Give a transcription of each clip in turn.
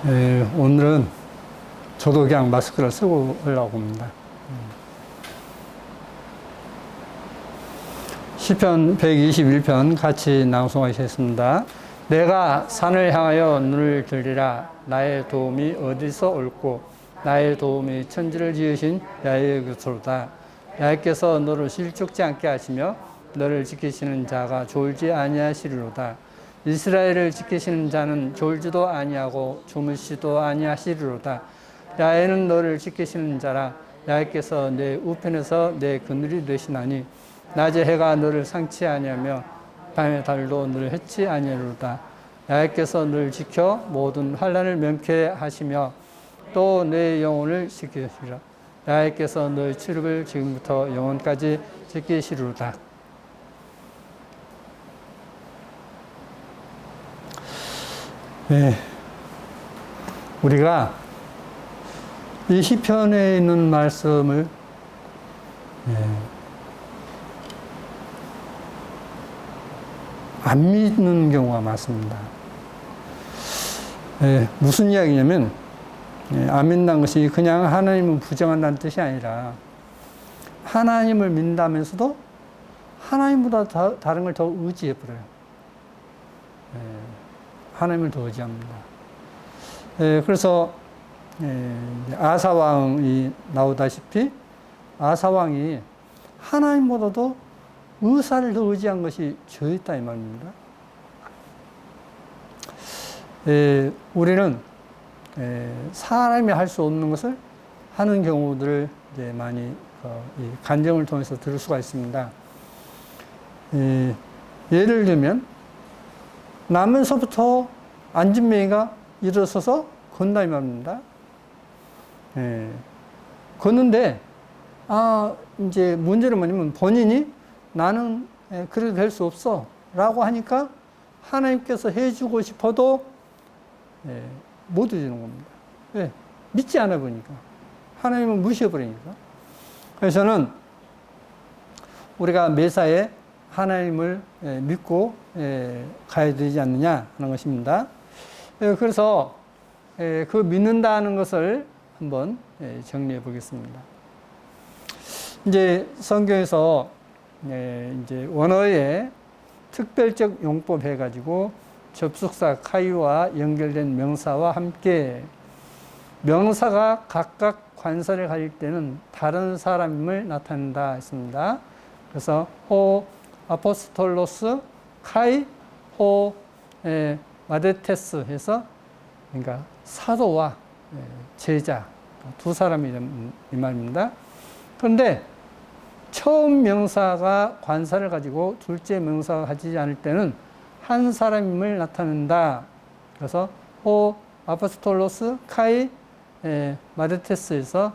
오늘은 저도 그냥 마스크를 쓰고 하려고 합니다. 시편 121편 같이 낭송하시겠습니다. 내가 산을 향하여 눈을 들리라. 나의 도움이 어디서 올꼬? 나의 도움이 천지를 지으신 야훼의 것으로다. 야훼께서 너를 실족지 않게 하시며 너를 지키시는 자가 졸지 아니하시리로다. 이스라엘을 지키시는 자는 졸지도 아니하고 주무시도 아니하시리로다. 야훼는 너를 지키시는 자라. 야훼께서 내 우편에서 내 그늘이 되시나니 낮에 해가 너를 상치 아니하며 밤의 달도 너를 해치 아니하리로다. 야훼께서 너를 지켜 모든 환난을 면케 하시며 또 내 영혼을 지키시리라. 야훼께서 너의 출입을 지금부터 영원까지 지키시리로다. 네, 우리가 이 시편에 있는 말씀을 안 믿는 경우가 많습니다. 무슨 이야기냐면 안 믿는 것이 그냥 하나님을 부정한다는 뜻이 아니라 하나님을 믿는다면서도 하나님보다 다른 걸 더 의지해버려요. 하나님을 더 의지합니다. 그래서 아사왕이 나오다시피 아사왕이 하나님보다도 의사를 더 의지한 것이 저였다 이 말입니다. 우리는 사람이 할 수 없는 것을 하는 경우들을 이제 많이 이 간증을 통해서 들을 수가 있습니다. 예를 들면 나면서부터 안진뱅이가 일어서서 건다 이 말입니다. 걷는데 이제 문제는 뭐냐면 본인이 나는 그래도 될 수 없어 라고 하니까 하나님께서 해주고 싶어도 못 해주는 겁니다. 왜? 믿지 않아 보니까. 하나님을 무시해버리니까. 그래서 저는 우리가 매사에 하나님을 믿고 가야 되지 않느냐 하는 것입니다. 그래서 그 믿는다는 것을 한번 정리해 보겠습니다. 이제 성경에서 이제 원어의 특별적 용법 해가지고 접속사 카이와 연결된 명사와 함께 명사가 각각 관사를 가질 때는 다른 사람임을 나타낸다 했습니다. 그래서 호 아포스톨로스 카이 호 마데테스 해서 그러니까 사도와 제자 두 사람이 이 말입니다. 그런데 처음 명사가 관사를 가지고 둘째 명사가 가지지 않을 때는 한 사람임을 나타낸다. 그래서 호 아포스톨로스 카이 마데테스에서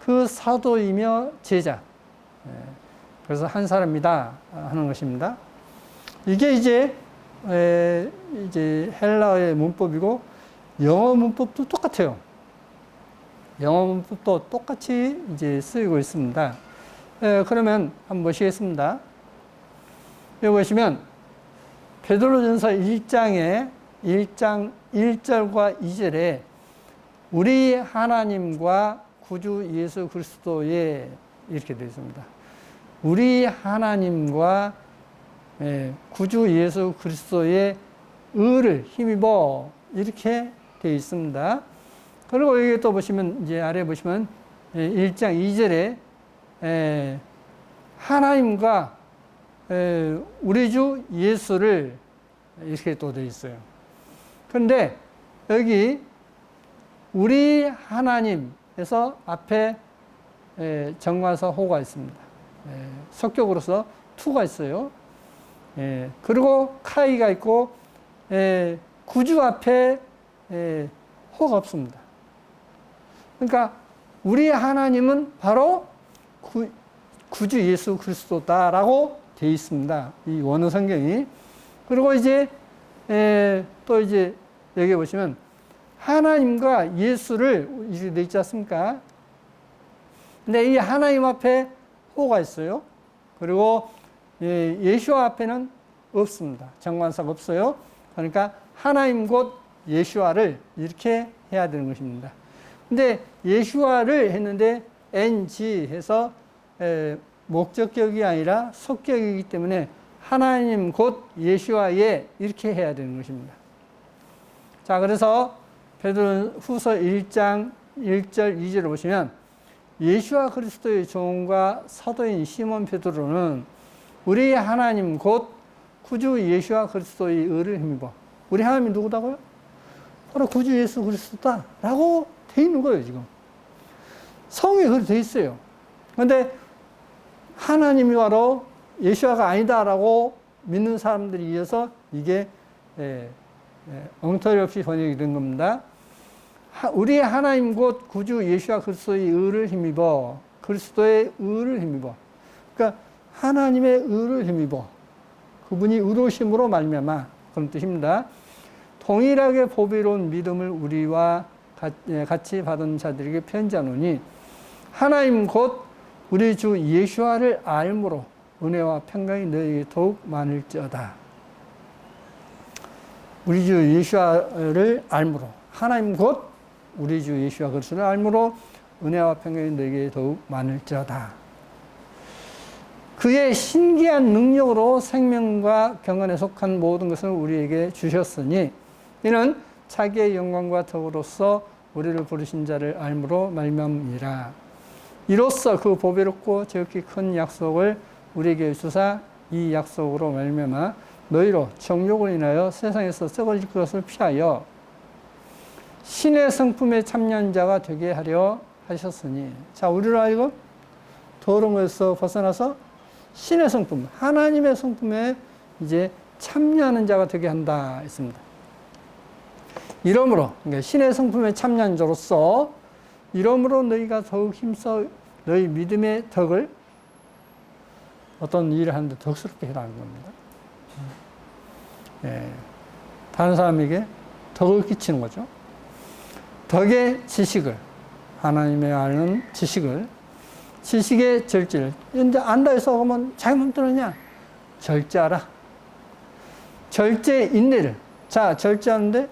그 사도이며 제자. 그래서 한 사람이다 하는 것입니다. 이게 이제 헬라어의 문법이고 영어 문법도 똑같아요. 영어 문법도 똑같이 이제 쓰이고 있습니다. 그러면 한번 보시겠습니다. 여기 보시면 베드로전서 1장에 1장 1절과 2절에 우리 하나님과 구주 예수 그리스도의 이렇게 되어 있습니다. 우리 하나님과 구주 예수 그리스도의 의를 힘입어 이렇게 되어 있습니다. 그리고 여기 또 보시면 이제 아래 보시면 1장 2절에 하나님과 우리 주 예수를 이렇게 또 되어 있어요. 그런데 여기 우리 하나님에서 앞에 정관사 호가 있습니다. 속격으로서 투가 있어요. 그리고 카이가 있고 구주 앞에 호가 없습니다. 그러니까 우리 하나님은 바로 구주 예수 그리스도다라고 되어 있습니다. 이 원어 성경이. 그리고 이제 또 이제 여기 보시면 하나님과 예수를 이렇게 되어 있지 않습니까? 근데 이 하나님 앞에 호가 있어요. 그리고 예수와 앞에는 없습니다. 정관사가 없어요. 그러니까 하나님 곧 예수아를 이렇게 해야 되는 것입니다. 근데 예수아를 했는데 NG 해서 목적격이 아니라 속격이기 때문에 하나님 곧 예수아에 이렇게 해야 되는 것입니다. 자, 그래서 베드로후서 1장 1절 2절을 보시면 예수와 그리스도의 종과 사도인 시몬 베드로는 우리 하나님 곧 구주 예수와 그리스도의 의를 힘입어. 우리 하나님이 누구다고요? 바로 구주 예수 그리스도다 라고 돼 있는 거예요. 지금 성경에 그렇게 돼 있어요. 그런데 하나님이 바로 예수와가 아니다라고 믿는 사람들이 이어서 이게 엉터리 없이 번역이 된 겁니다. 우리 하나님 곧 구주 예수와 그리스도의 의를 힘입어. 그리스도의 의를 힘입어. 그러니까 하나님의 의를 힘입어. 그분이 의로우심으로 말미암아 그런 뜻입니다. 동일하게 보배로운 믿음을 우리와 같이 받은 자들에게 편지하노니 하나님 곧 우리 주 예수와를 알므로 은혜와 평강이 너희에게 더욱 많을지어다. 우리 주 예수와를 알므로 하나님 곧 우리 주 예수와 그리스도를 알므로 은혜와 평강이 너희에게 더욱 많을지어다. 그의 신기한 능력으로 생명과 경건에 속한 모든 것을 우리에게 주셨으니 이는 자기의 영광과 덕으로서 우리를 부르신 자를 알므로 말미암이라. 이로써 그 보배롭고 지극히 큰 약속을 우리에게 주사 이 약속으로 말미암아 너희로 정욕을 인하여 세상에서 썩어질 것을 피하여 신의 성품에 참여한 자가 되게 하려 하셨으니. 자, 우리로 하여금 더러운 것에서 벗어나서 신의 성품, 하나님의 성품에 이제 참여하는 자가 되게 한다 했습니다. 이러므로 그러니까 신의 성품에 참여한 자로서 이러므로 너희가 더욱 힘써 너희 믿음의 덕을 어떤 일을 하는데 덕스럽게 해라는 겁니다. 다른 사람에게 덕을 끼치는 거죠. 덕의 지식을, 하나님의 아는 지식을, 지식의 절제를, 이제 안다 해서 그러면 잘못 들었냐? 절제하라. 절제 인내를. 자, 절제하는데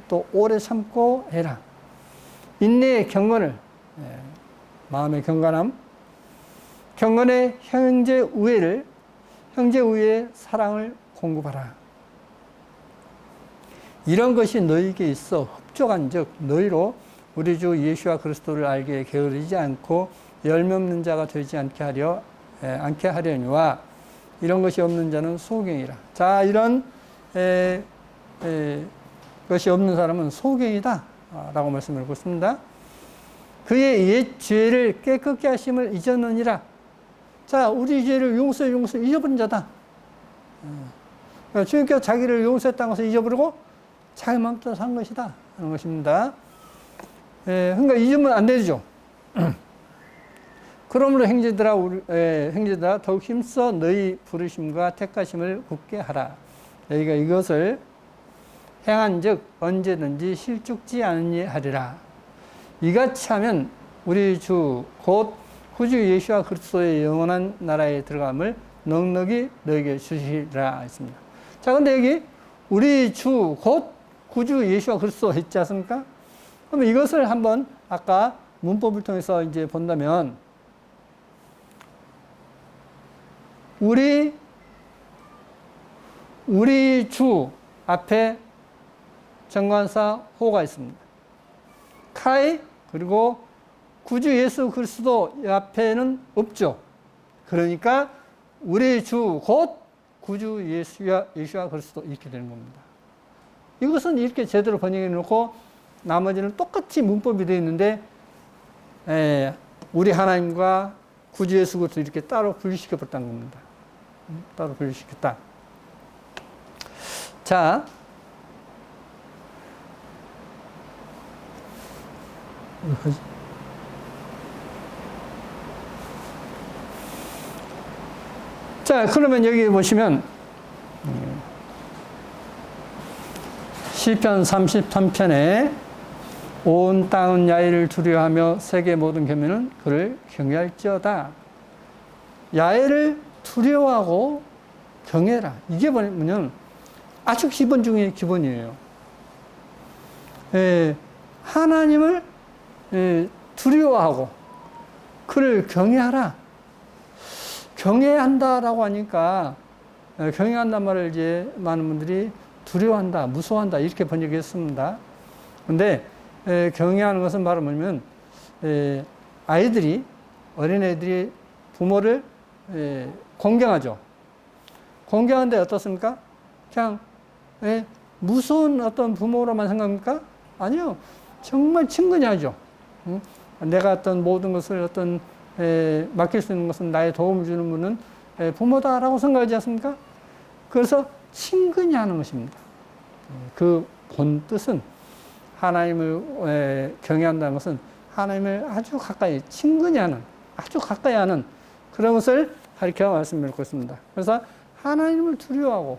또 오래 참고 해라. 인내의 경건을, 마음의 경건함, 경건의 형제 우애를, 형제 우애의 사랑을 공급하라. 이런 것이 너희에게 있어 흡족한 즉 너희로 우리 주 예수와 그리스도를 알게 게으르지 않고 열매 없는 자가 되지 않게 하려니와 이런 것이 없는 자는 소경이라. 자, 이런 것이 없는 사람은 소경이다 라고 말씀을 했습니다. 그의 옛 죄를 깨끗게 하심을 잊었느니라. 자, 우리 죄를 용서해 잊어버린 자다. 주님께서 자기를 용서했다는 것을 잊어버리고 자기 마음대로 산 것이다 하는 것입니다. 그러니까 잊으면 안 되죠. 그러므로 형제들아 더욱 힘써 너희 부르심과 택하심을 굳게 하라. 너희가 이것을 행한즉 언제든지 실족지 않으니 하리라. 이같이 하면 우리 주 곧 구주 예수와 그리스도의 영원한 나라에 들어감을 넉넉히 너희에게 주시리라 했습니다. 자, 근데 여기 우리 주 곧 구주 예수와 그리스도 했지 않습니까? 그러면 이것을 한번 아까 문법을 통해서 이제 본다면 우리 주 앞에 정관사 호가 있습니다. 카이 그리고 구주 예수 그리스도 앞에는 없죠. 그러니까 우리 주 곧 구주 예수와 그리스도 이렇게 되는 겁니다. 이것은 이렇게 제대로 번역해 놓고 나머지는 똑같이 문법이 되어 있는데 우리 하나님과 구주 예수 그리스도 이렇게 따로 분리시켜 버렸다는 겁니다. 따로 분리시켰다. 자, 자, 그러면 여기 보시면 시편 33편에 온 땅은 야훼를 두려워하며 세계 모든 계명은 그를 경외할지어다. 야훼를 두려워하고 경외라. 이게 뭐냐면 아주 기본 중에 기본이에요. 하나님을 두려워하고 그를 경외하라. 경외한다라고 하니까 경외한다는 말을 이제 많은 분들이 두려워한다, 무서워한다 이렇게 번역했습니다. 근데 경외하는 것은 바로 뭐냐면 아이들이 어린애들이 부모를 공경하죠. 공경하는데 어떻습니까? 그냥 무서운 어떤 부모로만 생각합니까? 아니요. 정말 친근히 하죠. 내가 어떤 모든 것을 맡길 수 있는 것은 나의 도움을 주는 분은 부모다라고 생각하지 않습니까? 그래서 친근히 하는 것입니다. 그 본 뜻은 하나님을 경외한다는 것은 하나님을 아주 가까이 친근히 하는, 아주 가까이 하는 그런 것을 가리켜 말씀드리고 있습니다. 그래서 하나님을 두려워하고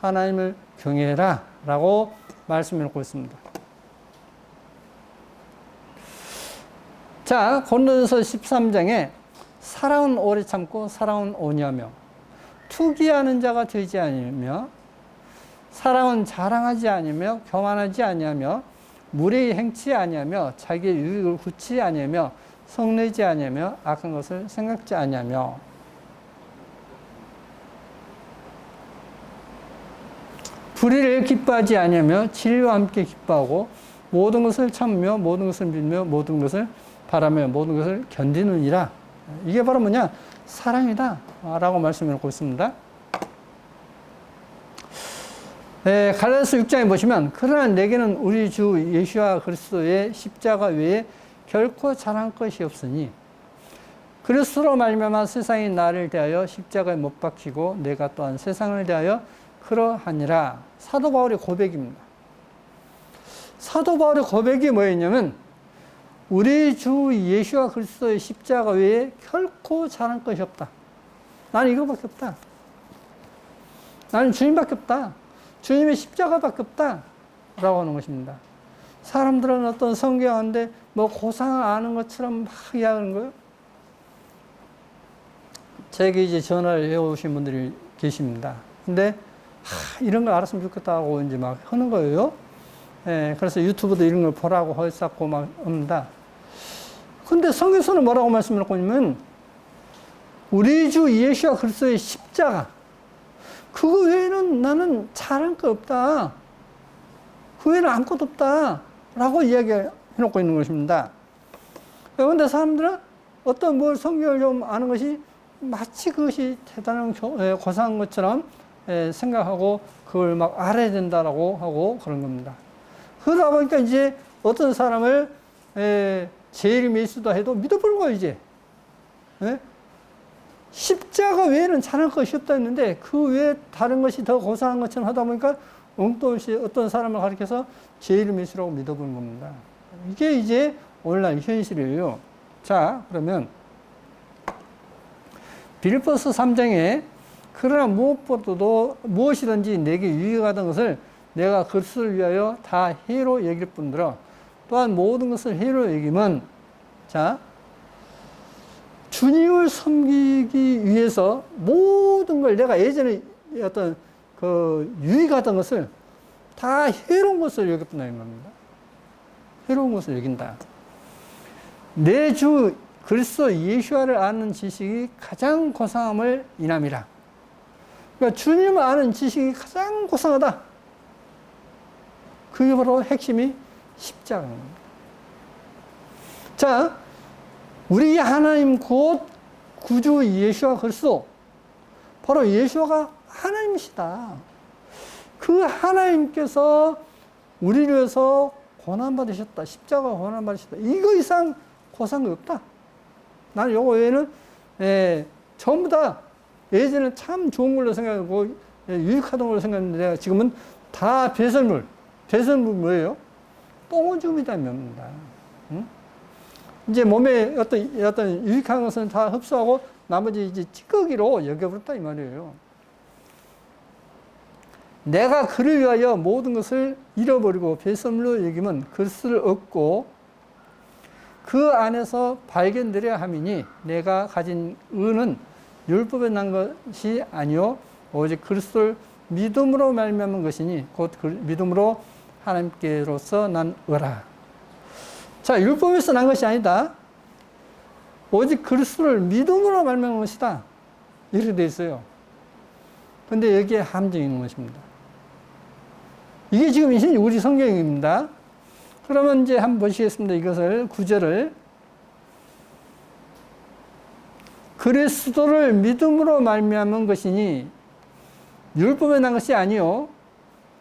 하나님을 경외해라 라고 말씀드리고 있습니다. 자, 고린도전서 13장에 사랑은 오래 참고 사랑은 온유하며 투기하는 자가 되지 아니하며 사랑은 자랑하지 아니하며 교만하지 아니하며 무례히 행치 아니하며 자기의 유익을 굳지 아니하며 성내지 아니하며 악한 것을 생각지 아니하며 불의를 기뻐하지 아니하며 진리와 함께 기뻐하고 모든 것을 참으며 모든 것을 믿으며 모든 것을 바라며 모든 것을 견디느니라. 이게 바로 뭐냐? 사랑이다 라고 말씀을 하고 있습니다. 갈라디아서 6장에 보시면 그러나 내게는 우리 주 예수와 그리스도의 십자가 외에 결코 자랑할 것이 없으니 그리스도로 말미암아 세상이 나를 대하여 십자가에 못 박히고 내가 또한 세상을 대하여 그러하니라. 사도 바울의 고백입니다. 사도 바울의 고백이 뭐였냐면 우리 주 예수와 그리스도의 십자가 외에 결코 자랑할 것이 없다. 나는 이거밖에 없다. 나는 주님밖에 없다. 주님의 십자가밖에 없다. 라고 하는 것입니다. 사람들은 어떤 성경인데 뭐 고상을 아는 것처럼 막 이야기하는 거예요. 제게 이제 전화를 해오신 분들이 계십니다. 근데 이런 걸 알았으면 좋겠다고 이제 막 하는 거예요. 그래서 유튜브도 이런 걸 보라고 했었고 막 합니다. 근데 성경에서는 뭐라고 말씀하고 있냐면 우리 주 예수와 그리스도의 십자가 그거 외에는 나는 잘할 거 없다. 그 외에는 아무것도 없다. 라고 이야기해놓고 있는 것입니다. 그런데 사람들은 어떤 뭘 성경을 좀 아는 것이 마치 그것이 대단한 고상한 것처럼 생각하고 그걸 막 알아야 된다라고 하고 그런 겁니다. 그러다 보니까 이제 어떤 사람을 제일 메시다 해도 믿어버린 거예요, 이제. 십자가 외에는 잘할 것이 없다 했는데 그 외에 다른 것이 더 고상한 것처럼 하다 보니까 엉뚱없이 어떤 사람을 가리켜서 제일 메시라고 믿어버린 겁니다. 이게 이제 오늘날 현실이에요. 자, 그러면 빌립보서 3장에 그러나 무엇보다도 무엇이든지 내게 유익하던 것을 내가 그리스도를 위하여 다 해로 여길 뿐더러 또한 모든 것을 해로 여기면 자 주님을 섬기기 위해서 모든 걸 내가 예전에 어떤 그 유익하던 것을 다 해로운 것을 여겼다는 겁니다. 해로운 것을 여긴다. 내 주 그리스도 예수와를 아는 지식이 가장 고상함을 인함이라. 그러니까 주님을 아는 지식이 가장 고상하다. 그게 바로 핵심이 십자가입니다. 자, 우리 하나님 곧 구주 예수와 그리스도 바로 예수가 하나님이시다. 그 하나님께서 우리를 위해서 고난받으셨다. 십자가 고난받으셨다. 이거 이상 고상한 게 없다. 나는 요거 외에는 전부 다 예전에 참 좋은 걸로 생각하고 유익하던 걸로 생각했는데 내가 지금은 다 배설물. 배설물 뭐예요? 똥오줌이다 면입니다. 응? 이제 몸에 어떤 유익한 것은 다 흡수하고 나머지 이제 찌꺼기로 여겨버렸다 이 말이에요. 내가 그를 위하여 모든 것을 잃어버리고 배설물로 여기면 그리스도를 얻고 그 안에서 발견되려 함이니 내가 가진 의는 율법에 난 것이 아니요 오직 그리스도를 믿음으로 말미암은 것이니 곧 그 믿음으로 하나님께로서 난 의라. 자, 율법에서 난 것이 아니다. 오직 그리스도를 믿음으로 말미암은 것이다. 이렇게 되어 있어요. 근데 여기에 함정이 있는 것입니다. 이게 지금 우리 성경입니다. 그러면 이제 한번 보시겠습니다. 이것을, 구절을. 그리스도를 믿음으로 말미암은 것이니 율법에 난 것이 아니요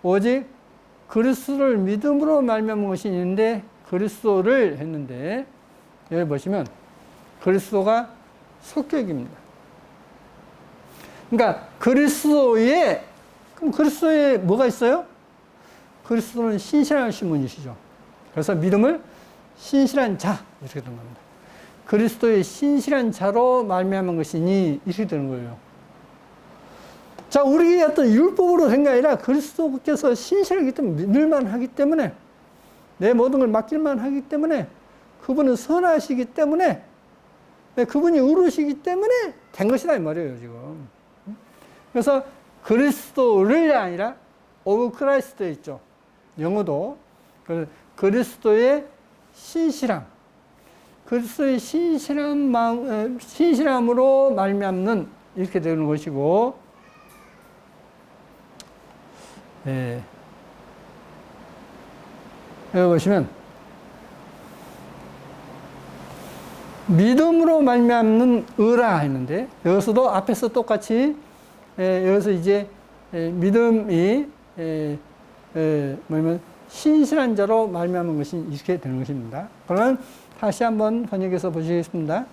오직 그리스도를 믿음으로 말미암은 것이 있는데 그리스도를 했는데 여기 보시면 그리스도가 속격입니다. 그러니까 그리스도에 그럼 그리스도에 뭐가 있어요? 그리스도는 신실하신 분이시죠. 그래서 믿음을 신실한 자 이렇게 된 겁니다. 그리스도의 신실한 자로 말미암은 것이니 이렇게 되는 거예요. 자, 우리의 어떤 율법으로 된 게 아니라 그리스도께서 신실하기 때문에 믿을만 하기 때문에 내 모든 걸 맡길만 하기 때문에 그분은 선하시기 때문에 그분이 의로우시기 때문에 된 것이다 이 말이에요 지금. 그래서 그리스도를 아니라 of Christ에 있죠. 영어도 그리스도의 신실함, 그리스도의 신실함으로 말미암는 이렇게 되는 것이고, 예. 여기 보시면 믿음으로 말미암는 의라 했는데 여기서도 앞에서 똑같이 여기서 이제 믿음이 뭐냐면 신실한 자로 말미암은 것이 이렇게 되는 것입니다. 그러면 다시 한번 번역해서 보시겠습니다.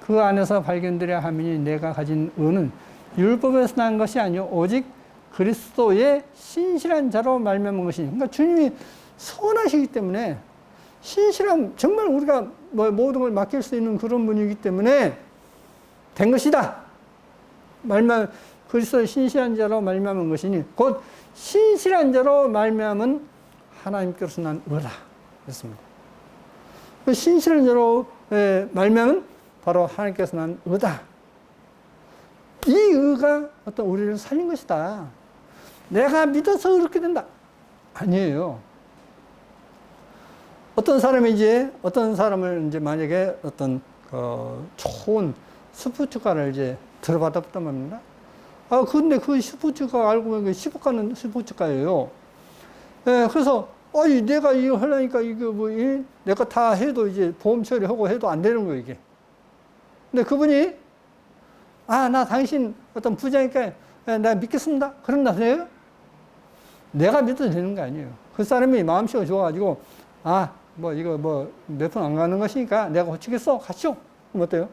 그 안에서 발견되려 함이니 내가 가진 의는 율법에서 난 것이 아니요 오직 그리스도의 신실한 자로 말미암은 것이니. 그러니까 주님이 선하시기 때문에 신실함 정말 우리가 뭐 모든 걸 맡길 수 있는 그런 분이기 때문에 된 것이다. 그리스도의 신실한 자로 말미암은 것이니 곧 신실한 자로 말미암은 하나님께로서 난 의라 그랬습니다. 그 신실한 자로 말미암은 바로 하나님께서 난 의다. 이 의가 어떤 우리를 살린 것이다. 내가 믿어서 그렇게 된다. 아니에요. 어떤 사람을 이제 만약에 어떤 좋은 스포츠카를 이제 들어받았단 말입니다. 아, 근데 그 스포츠카 알고 보면 시복가는 스포츠카예요. 예, 그래서, 내가 이거 하려니까 이거 내가 다 해도 이제 보험 처리하고 해도 안 되는 거예요, 이게. 근데 그분이, 나 당신 어떤 부자니까 내가 믿겠습니다. 그런다 해요? 내가 믿어도 되는 거 아니에요. 그 사람이 마음씨가 좋아가지고, 이거 몇 푼 안 가는 것이니까 내가 고치겠어. 가시오. 그럼 어때요?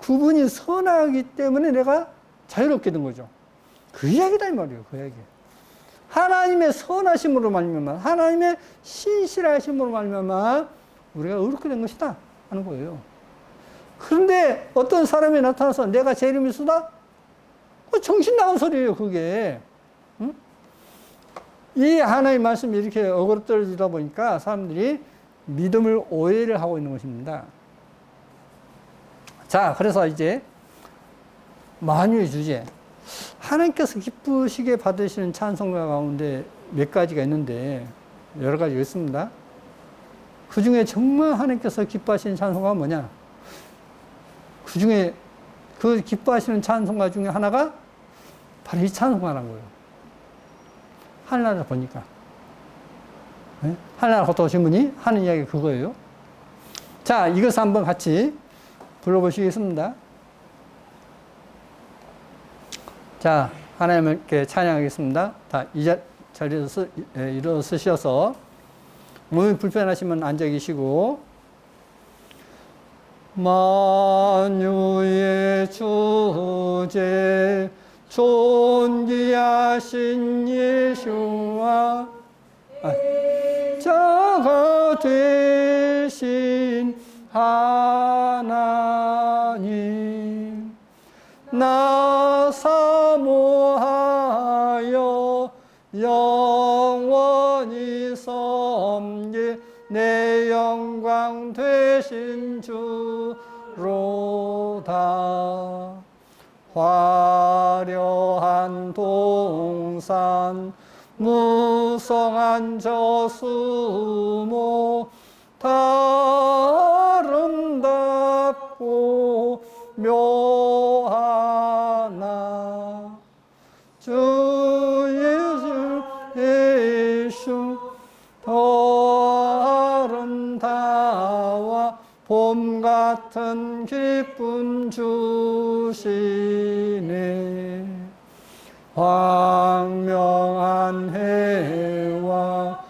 그분이 선하기 때문에 내가 자유롭게 된 거죠. 그 이야기다 이 말이에요. 그 이야기. 하나님의 선하심으로 말미암아, 하나님의 신실하심으로 말미암아 우리가 의롭게 된 것이다 하는 거예요. 그런데 어떤 사람이 나타나서 내가 제일 믿수다? 정신 나간 소리예요, 그게. 응? 이 하나님의 말씀이 이렇게 어그로 떨어지다 보니까 사람들이 믿음을 오해를 하고 있는 것입니다. 자, 그래서 이제 만유의 주제. 하나님께서 기쁘시게 받으시는 찬송가 가운데 몇 가지가 있는데 여러 가지가 있습니다. 그 중에 정말 하나님께서 기뻐하시는 찬송가가 뭐냐? 그 중에 그 기뻐하시는 찬송가 중에 하나가 바로 이 찬송가라는 거예요. 하늘나라 보니까. 네? 하늘나라 갔다 오신 분이 하는 이야기 그거예요. 자, 이것을 한번 같이 불러보시겠습니다. 자, 하나님께 찬양하겠습니다. 다 이 자리에서 일어서셔서 몸이 불편하시면 앉아 계시고 만유의 주제 존귀하신 예수와 자가 되신 하나님 나 사모하여 영원히 섬길 내 영광 되신 주로다. 화려한 동산 무성한 저수모 아름답고 묘하나 주 예수 더 아름다워 봄 같은 기쁨 주시네 광명한 해와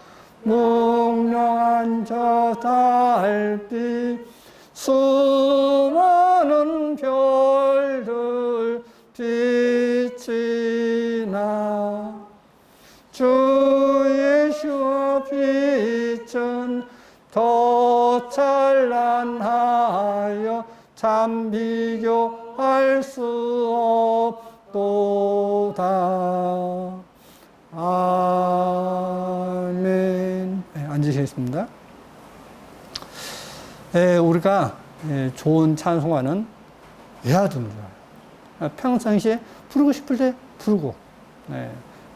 몽롱한 저 달빛 수많은 별들 빛이 나 주 예수와 빛은 더 찬란하여 참 비교할 수 없도다. 아멘. 네, 앉으시겠습니다. 우리가 좋은 찬송가는 외화음으로 평상시에 부르고 싶을 때 부르고,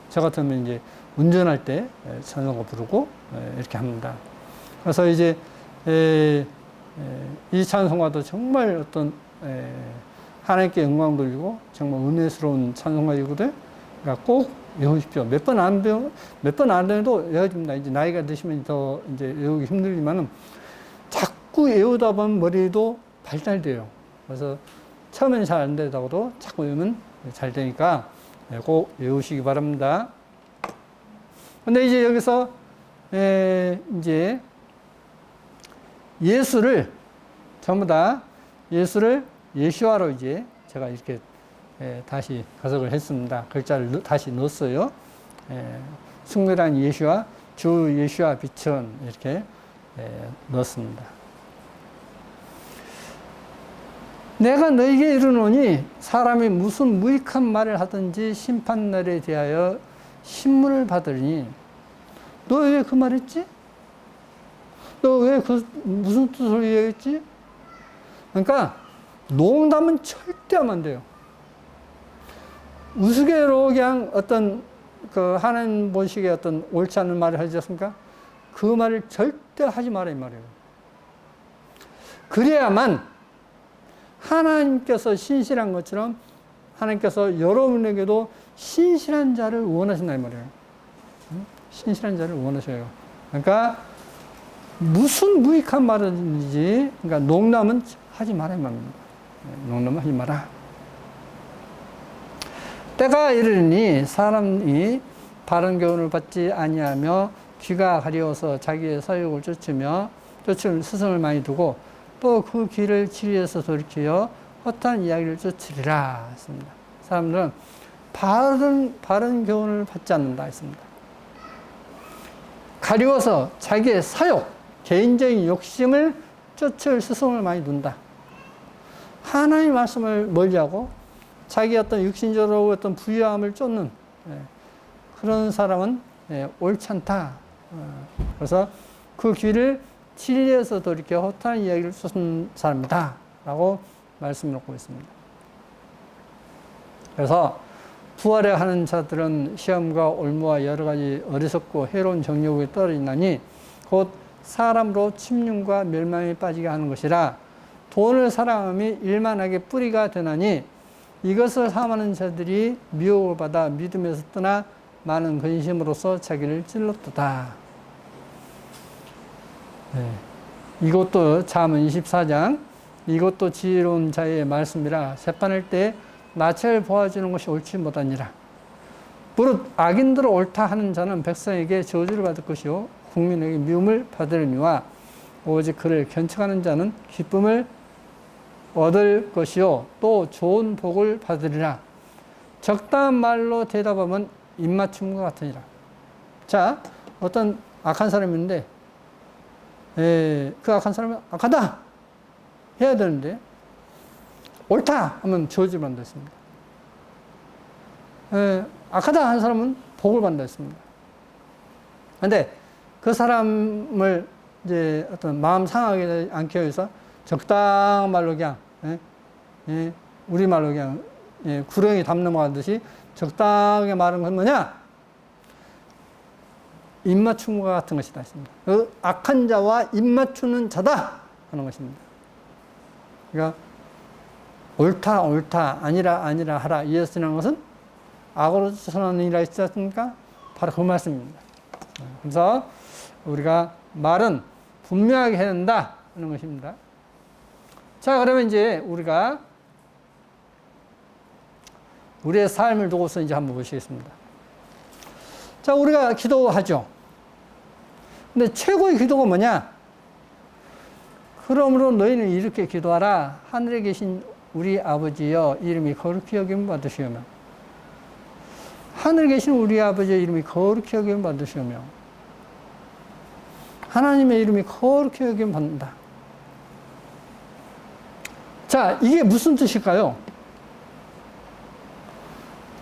저 같으면 이제 운전할 때 찬송가 부르고 이렇게 합니다. 그래서 이제 이 찬송가도 정말 어떤 하나님께 영광 돌리고 정말 은혜스러운 찬송가이거든요. 그러니까 꼭 외우십시오. 몇 번 안 해도 외워집니다. 이제 나이가 드시면 더 이제 외우기 힘들지만은 자꾸 외우다 보면 머리도 발달돼요. 그래서 처음엔 잘 안 되다가도 자꾸 외우면 잘 되니까 꼭 외우시기 바랍니다. 근데 이제 여기서 이제 예수를 전부 다 예수를 예수화로 이제 제가 이렇게 다시 해석을 했습니다. 글자를 다시 넣었어요. 승리란 예수와 주 예수와 빛은 이렇게 넣었습니다. 내가 너에게 이르노니 사람이 무슨 무익한 말을 하든지 심판날에 대하여 신문을 받으리니 너 왜 그 말했지? 너 왜 무슨 뜻으로 얘기했지? 그러니까 농담은 절대 하면 안 돼요. 우스개로 그냥 어떤 그 하는 본식의 어떤 옳지 않은 말을 하지 않습니까? 그 말을 절대 하지 마라 이 말이에요. 그래야만 하나님께서 신실한 것처럼 하나님께서 여러분에게도 신실한 자를 원하신다 이 말이에요. 신실한 자를 원하셔요. 그러니까 무슨 무익한 말이든지 그러니까 농담은 하지 마라 이 말입니다. 농담은 하지 마라. 때가 이르니 사람이 바른 교훈을 받지 아니하며 귀가 가려워서 자기의 사욕을 쫓을 스승을 많이 두고 또 그 길을 지리에서 돌이켜 헛한 이야기를 쫓으리라 했습니다. 사람들은 바른 교훈을 받지 않는다 했습니다. 가리워서 자기의 사욕, 개인적인 욕심을 쫓을 스승을 많이 둔다. 하나님의 말씀을 멀리하고 자기 어떤 육신적으로 어떤 부유함을 쫓는 그런 사람은 옳지 않다. 그래서 그 길을 진리에서 돌이켜 헛한 이야기를 쫓는 사람이다. 라고 말씀을 놓고 있습니다. 그래서 부활해 하는 자들은 시험과 올무와 여러 가지 어리석고 해로운 정욕에 떨어지나니 곧 사람으로 침륜과 멸망에 빠지게 하는 것이라 돈을 사랑함이 일만하게 뿌리가 되나니 이것을 삼하는 자들이 미혹을 받아 믿음에서 떠나 많은 근심으로써 자기를 찔렀도다. 이것도 잠언 24장 이것도 지혜로운 자의 말씀이라 재판할 때 낯을 보아주는 것이 옳지 못하니라. 무릇 악인들을 옳다 하는 자는 백성에게 저주를 받을 것이요 국민에게 미움을 받으려니와 오직 그를 견책하는 자는 기쁨을 얻을 것이요 또 좋은 복을 받으리라. 적당한 말로 대답하면 입맞춤과 같으니라. 자, 어떤 악한 사람이 있는데 그 악한 사람은 악하다 해야 되는데 옳다 하면 저주를 받는다 했습니다. 악하다 한 사람은 복을 받는다 했습니다. 그런데 그 사람을 이제 어떤 마음 상하게 않기 위해서 적당한 말로 그냥 우리 말로 그냥 구렁이 담 넘어가듯이 적당하게 말은 건 뭐냐? 입맞춤과 같은 것이다 했습니다. 그 악한 자와 입맞추는 자다 하는 것입니다. 그러니까 옳다 아니라 하라 이었으라는 것은 악으로 선하는 이라 했지 않습니까? 바로 그 말씀입니다. 그래서 우리가 말은 분명하게 해야 된다 하는 것입니다. 자, 그러면 이제 우리가 우리의 삶을 두고서 이제 한번 보시겠습니다. 자, 우리가 기도하죠. 근데 최고의 기도가 뭐냐? 그러므로 너희는 이렇게 기도하라. 하늘에 계신 우리 아버지여 이름이 거룩히 여김을 받으시오며. 하늘에 계신 우리 아버지의 이름이 거룩히 여김을 받으시오며. 하나님의 이름이 거룩히 여김을 받는다. 자, 이게 무슨 뜻일까요?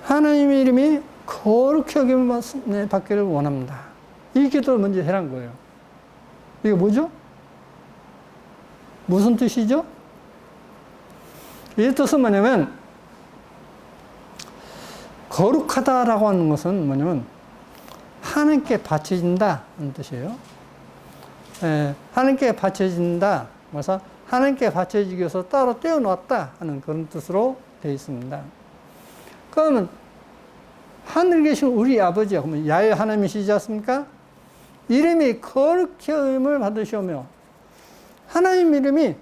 하나님의 이름이 거룩히 여김을 받기를 원합니다. 이 기도를 먼저 해란 거예요. 이게 뭐죠? 무슨 뜻이죠? 이 뜻은 뭐냐면, 거룩하다라고 하는 것은 뭐냐면, 하나님께 바쳐진다 하는 뜻이에요. 하나님께 바쳐진다. 그래서 하나님께 바쳐지기 위해서 따로 떼어놓았다 하는 그런 뜻으로 되어 있습니다. 그러면, 하늘에 계신 우리 아버지야. 그러면 야훼 하나님이시지 않습니까? 이름이 거룩히 여김을 받으시오며, 하나님 이름이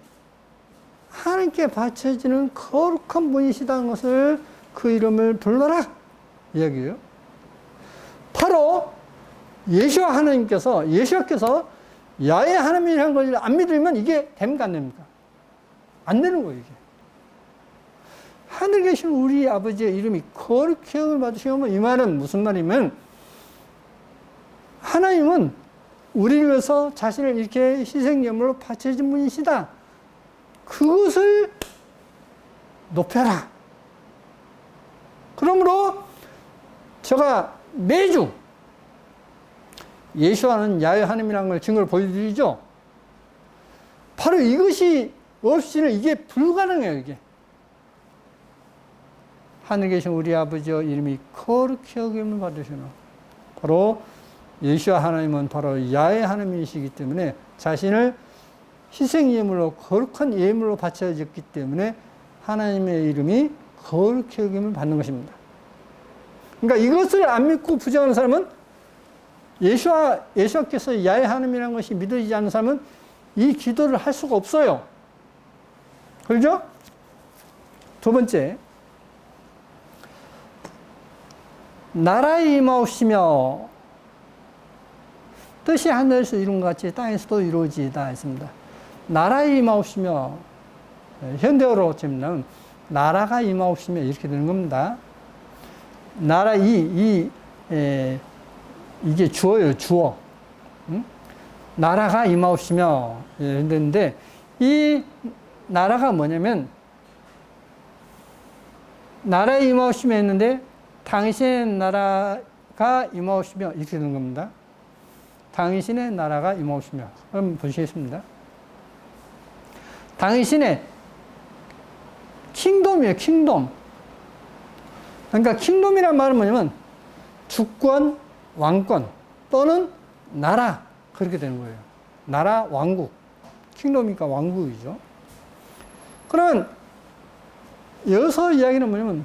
하나님께 바쳐지는 거룩한 분이시다는 것을 그 이름을 불러라 이야기예요. 바로 예수와께서 야훼 하나님이라는 걸 안 믿으면 이게 됩니까 안 됩니까? 안 되는 거예요. 이게. 하늘에 계신 우리 아버지의 이름이 거룩히 여김을 받으시오면, 이 말은 무슨 말이면, 하나님은 우리를 위해서 자신을 이렇게 희생제물로 바쳐진 분이시다. 그것을 높여라. 그러므로 제가 매주 예수와는 야훼 하나님이라는 걸 증거를 보여드리죠. 바로 이것이 없이는 이게 불가능해요. 이게. 하늘에 계신 우리 아버지의 이름이 거룩히 여김을 받으시노. 바로 예수와 하나님은 바로 야훼 하나님이시기 때문에 자신을 희생예물로 거룩한 예물로 바쳐졌기 때문에 하나님의 이름이 거룩히 여김을 받는 것입니다. 그러니까 이것을 안 믿고 부정하는 사람은 예수께서 야훼 하나님이라는 것이 믿어지지 않는 사람은 이 기도를 할 수가 없어요. 그렇죠? 두 번째, 나라에 임하옵시며 뜻이 하늘에서 이룬 것 같이 땅에서도 이루어지이다 했습니다. 나라에 임하옵시며, 현대어로 치면 나라가 임하옵시며 이렇게 되는 겁니다. 나라 이게 주어예요, 주어. 응? 나라가 임하옵시며 이랬는데, 이 나라가 뭐냐면, 나라에 임하옵시며 했는데 당신의 나라가 임하옵시며 이렇게 되는 겁니다. 당신의 나라가 임하옵시며. 그럼 보시겠습니다. 당신의 킹덤이에요, 킹덤. 그러니까 킹덤이란 말은 뭐냐면 주권, 왕권 또는 나라, 그렇게 되는 거예요. 나라, 왕국. 킹덤이니까 왕국이죠. 그러면 여기서 이야기는 뭐냐면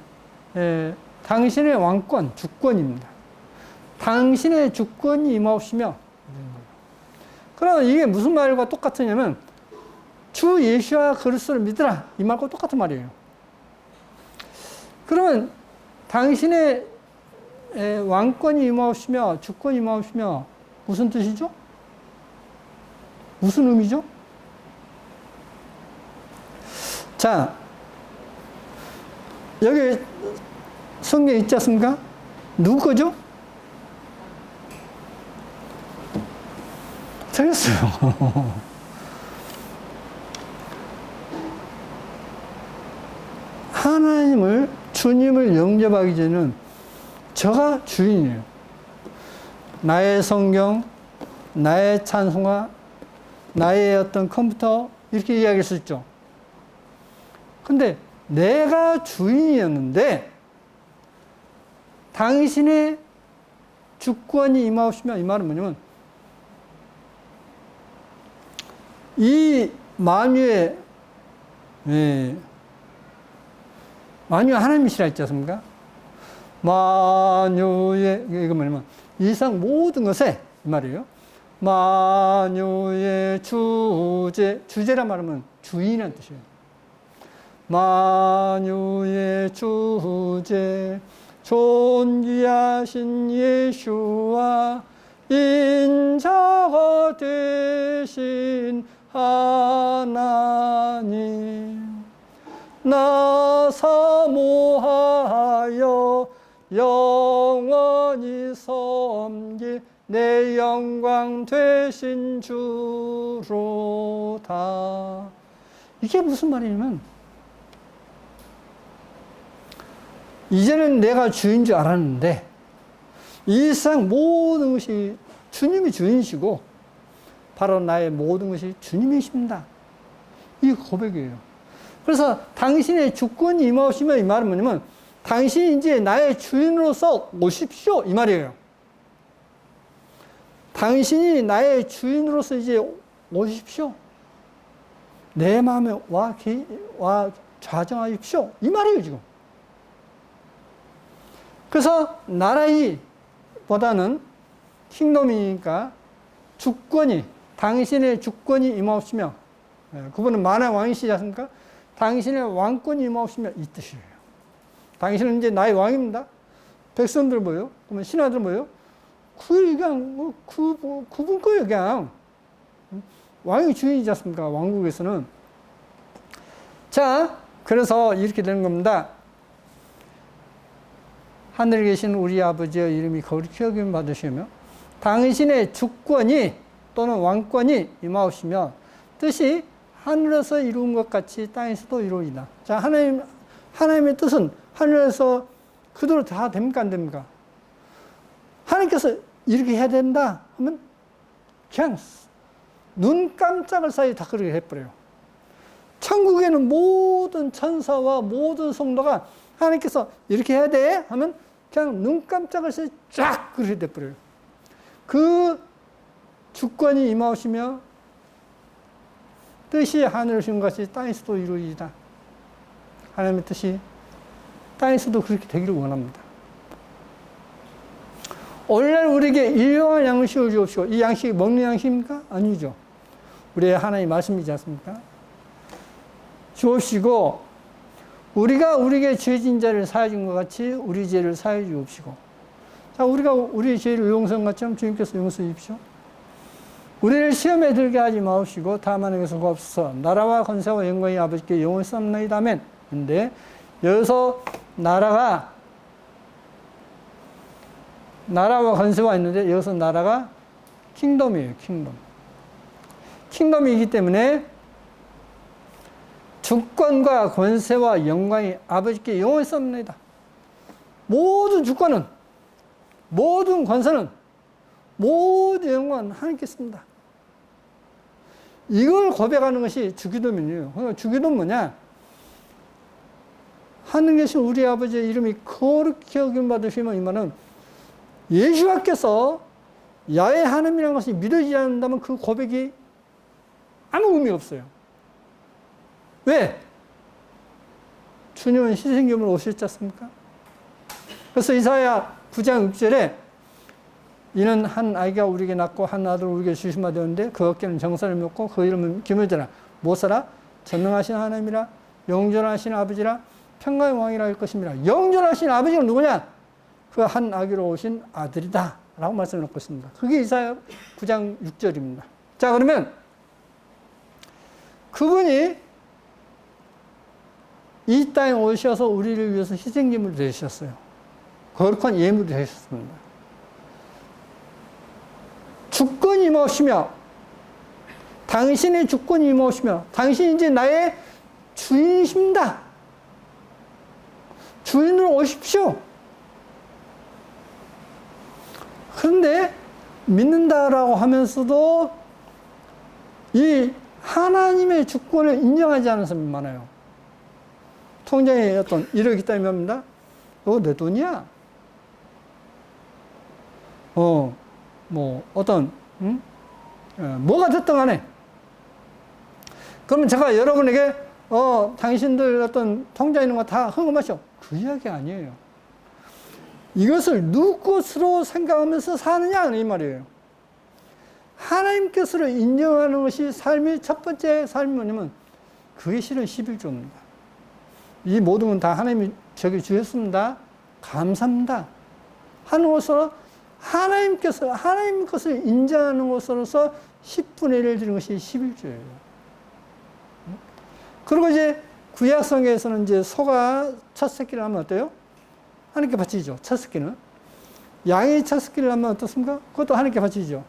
당신의 왕권, 주권입니다. 당신의 주권이 임하옵시며. 그러면 이게 무슨 말과 똑같으냐면 주 예수와 그리스도를 믿으라, 이 말과 똑같은 말이에요. 그러면 당신의 왕권이 임하옵시며 주권이 임하옵시며 무슨 뜻이죠? 무슨 의미죠? 자, 여기 성경에 있지 않습니까? 누구 거죠? 틀렸어요. 하나님을, 주님을 영접하기 전에는 저가 주인이에요. 나의 성경, 나의 찬송가, 나의 어떤 컴퓨터, 이렇게 이야기할 수 있죠. 근데 내가 주인이었는데 당신의 주권이 임하시며, 이 말은 뭐냐면, 이 만유의, 예, 만유 하나님이시라 했지 않습니까? 만유의, 이거 뭐냐면, 이 세상 모든 것에, 이 말이에요. 만유의 주제란 말하면 주인이라는 뜻이에요. 만유의 주제, 존귀하신 예수와 인자가 되신 하나님, 나 사모하여 영원히 섬길 내 영광 되신 주로다. 이게 무슨 말이냐면, 이제는 내가 주인 줄 알았는데 이 세상 모든 것이 주님이 주인이시고 바로 나의 모든 것이 주님이십니다. 이 고백이에요. 그래서 당신의 주권이 임하시면, 이 말은 뭐냐면 당신이 이제 나의 주인으로서 오십시오, 이 말이에요. 당신이 나의 주인으로서 이제 오십시오. 내 마음에 와 좌정하십시오, 이 말이에요, 지금. 그래서 나라이보다는 킹덤이니까 주권이, 당신의 주권이 임하시며, 그분은 만왕 왕이시지 않습니까? 당신의 왕권이 임하시며, 이 뜻이에요. 당신은 이제 나의 왕입니다. 백성들 뭐예요? 그러면 신하들 뭐예요? 그냥 그분 거예요, 그냥. 왕이 주인이지 않습니까? 왕국에서는. 자, 그래서 이렇게 되는 겁니다. 하늘에 계신 우리 아버지의 이름이 거룩히 여김 받으시며 당신의 주권이 또는 왕권이 임하시며 뜻이 하늘에서 이루은 것 같이 땅에서도 이루어지다. 자, 하나님의 뜻은 하늘에서 그대로 다 됩니까, 안 됩니까? 하나님께서 이렇게 해야 된다 하면 그냥 눈 깜짝할 사이에 다 그렇게 해버려요. 천국에는 모든 천사와 모든 성도가 하나님께서 이렇게 해야 돼 하면 그냥 눈 깜짝할 사이에 쫙 그렇게 돼버려요. 그 주권이 임하시며 뜻이 하늘에 신 것이 땅에서도 이루어지다. 하나님의 뜻이 땅에서도 그렇게 되기를 원합니다. 오늘날 우리에게 일용할 양식을 주옵시고, 이 양식이 먹는 양식입니까? 아니죠. 우리의 하나님의 말씀이지 않습니까? 주옵시고, 우리가 우리에게 죄진 자를 사해 준 것 같이 우리 죄를 사해 주옵시고. 자, 우리가 우리 죄를 용서한 것처럼 주님께서 용서해 주십시오. 우리를 시험에 들게 하지 마옵시고 다만 에게서 구하옵소서. 나라와 권세와 영광이 아버지께 영원히 썸나이다. 아멘. 근데 여기서 나라와 권세와 있는데 여기서 나라가 킹덤이에요. 킹덤이기 때문에 주권과 권세와 영광이 아버지께 영원히 썸나이다. 모든 주권은, 모든 권세는, 모든 영광은 하나님께 있습니다. 이걸 고백하는 것이 주기도문이에요. 그러니까 주기도는 뭐냐? 하늘에 계신 우리 아버지의 이름이 거룩히 여김 받으시면, 이 말은 예수께서 야훼 하나님이라는 것이 믿어지지 않는다면 그 고백이 아무 의미가 없어요. 왜? 주님은 희생제물로 오셨지 않습니까? 그래서 이사야 9장 6절에 이는 한 아이가 우리에게 낳고 한 아들을 우리에게 주시마 되었는데 그 어깨는 정사를 맺고 그 이름은 기묘자라. 무엇하라? 전능하신 하나님이라, 영존하신 아버지라, 평강의 왕이라 할 것입니다. 영존하신 아버지는 누구냐? 그 한 아기로 오신 아들이다 라고 말씀을 놓고 있습니다. 그게 이사야 9장 6절입니다. 자, 그러면 그분이 이 땅에 오셔서 우리를 위해서 희생제물이 되셨어요. 거룩한 예물이 되셨습니다. 주권이 임하시며, 당신의 주권이 임하시며, 당신이 이제 나의 주인이십니다. 주인으로 오십시오. 그런데 믿는다라고 하면서도 이 하나님의 주권을 인정하지 않는 사람이 많아요. 통장에 어떤 1억이 있다면 합니다. 이거 내 돈이야. 어떤, 뭐가 됐든 간에. 그러면 제가 여러분에게, 당신들 어떤 통장에 있는 거 다 헌금하셔. 그 이야기 아니에요. 이것을 누구 것으로 생각하면서 사느냐, 이 말이에요. 하나님께서 인정하는 것이 삶의 첫 번째 삶이 뭐냐면, 그게 실은 11조입니다. 이 모든 건 다 하나님이 저기 주셨습니다. 감사합니다. 하는 것으로 하나님께서 하나님 것을 인정하는 것으로서 10분의 1을 드리는 것이 11조예요. 그리고 이제 구약성에서는 이제 소가 첫 새끼를 하면 어때요? 하나님께 바치죠. 첫 새끼는. 양이 첫 새끼를 하면 어떻습니까? 그것도 하나님께 바치죠.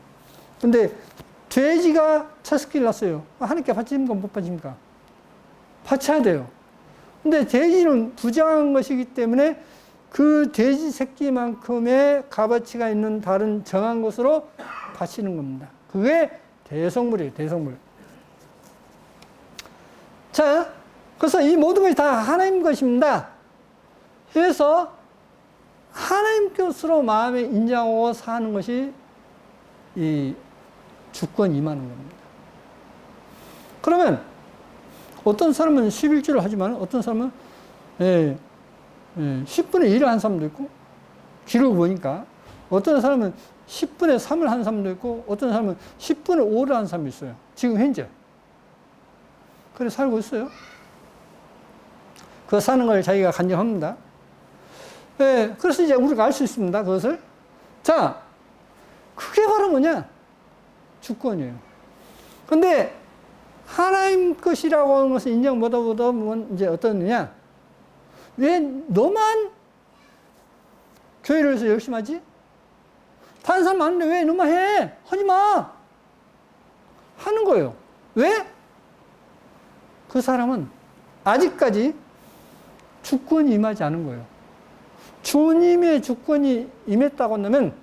근데 돼지가 첫 새끼를 낳았어요. 하나님께 바칩니까? 못 바칩니까? 바쳐야 돼요. 근데 돼지는 부정한 것이기 때문에 그 돼지 새끼만큼의 값어치가 있는 다른 정한 것으로 바치는 겁니다. 그게 대성물이에요, 대성물. 자, 그래서 이 모든 것이 다 하나님 것입니다. 해서 하나님 것으로 마음에 인정하고 사는 것이 이 주권 임하는 겁니다. 그러면 어떤 사람은 11주를 하지만 어떤 사람은 10분의 1을 한 사람도 있고, 기록을 보니까 어떤 사람은 10분의 3을 한 사람도 있고, 어떤 사람은 10분의 5를 한 사람이 있어요. 지금 현재. 그래 살고 있어요. 그 사는 걸 자기가 간증합니다. 그래서 이제 우리가 알 수 있습니다. 그것을. 자, 그게 바로 뭐냐? 주권이에요. 근데 하나님 것이라고 하는 것을 인정 못하면 이제 어떠느냐? 왜 너만 교회를 해서 열심히 하지? 다른 사람 많은데 왜 너만 해? 하지 마! 하는 거예요. 왜? 그 사람은 아직까지 주권이 임하지 않은 거예요. 주님의 주권이 임했다고 한다면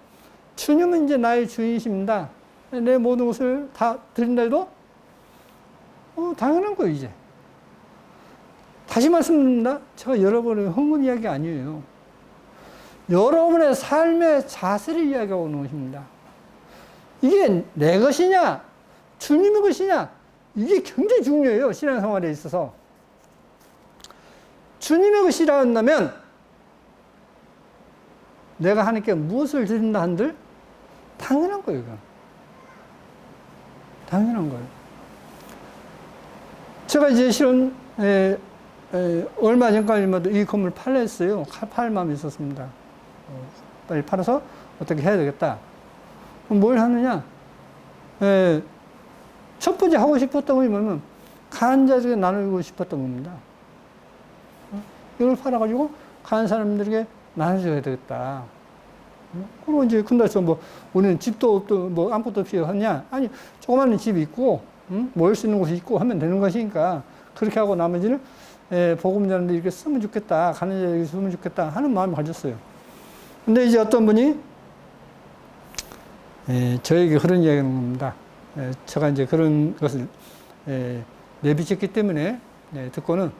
주님은 이제 나의 주인이십니다. 내 모든 것을 다 드린다 해도 당연한 거예요, 이제. 다시 말씀드립니다. 제가 여러분의 헌금 이야기 아니에요. 여러분의 삶의 자세를 이야기하고 있는 것입니다. 이게 내 것이냐, 주님의 것이냐, 이게 굉장히 중요해요, 신앙생활에 있어서. 주님의 것이라 한다면, 내가 하나님께 무엇을 드린다 한들, 당연한 거예요, 이건. 당연한 거예요. 제가 이제 실은, 얼마 전까지만 이 건물을 팔려 했어요. 팔 마음이 있었습니다. 빨리 팔아서 어떻게 해야 되겠다. 그럼 뭘 하느냐? 첫 번째 하고 싶었던 것이 뭐냐면, 가난 자들에게 나누고 싶었던 겁니다. 이걸 팔아가지고, 가난 사람들에게 나눠줘야 되겠다. 그리고 이제, 근데서 우리는 집도 없고, 아무것도 없이 하냐? 아니, 조그마한 집이 있고, 모일 수 있는 곳이 있고 하면 되는 것이니까, 그렇게 하고 나머지는, 복음 전하는데 이렇게 쓰면 좋겠다. 가난 자들에게 쓰면 좋겠다. 하는 마음을 가졌어요. 근데 이제 어떤 분이, 저에게 그런 이야기를 하는 겁니다. 제가 이제 그런 것을, 내비쳤기 때문에, 듣고는,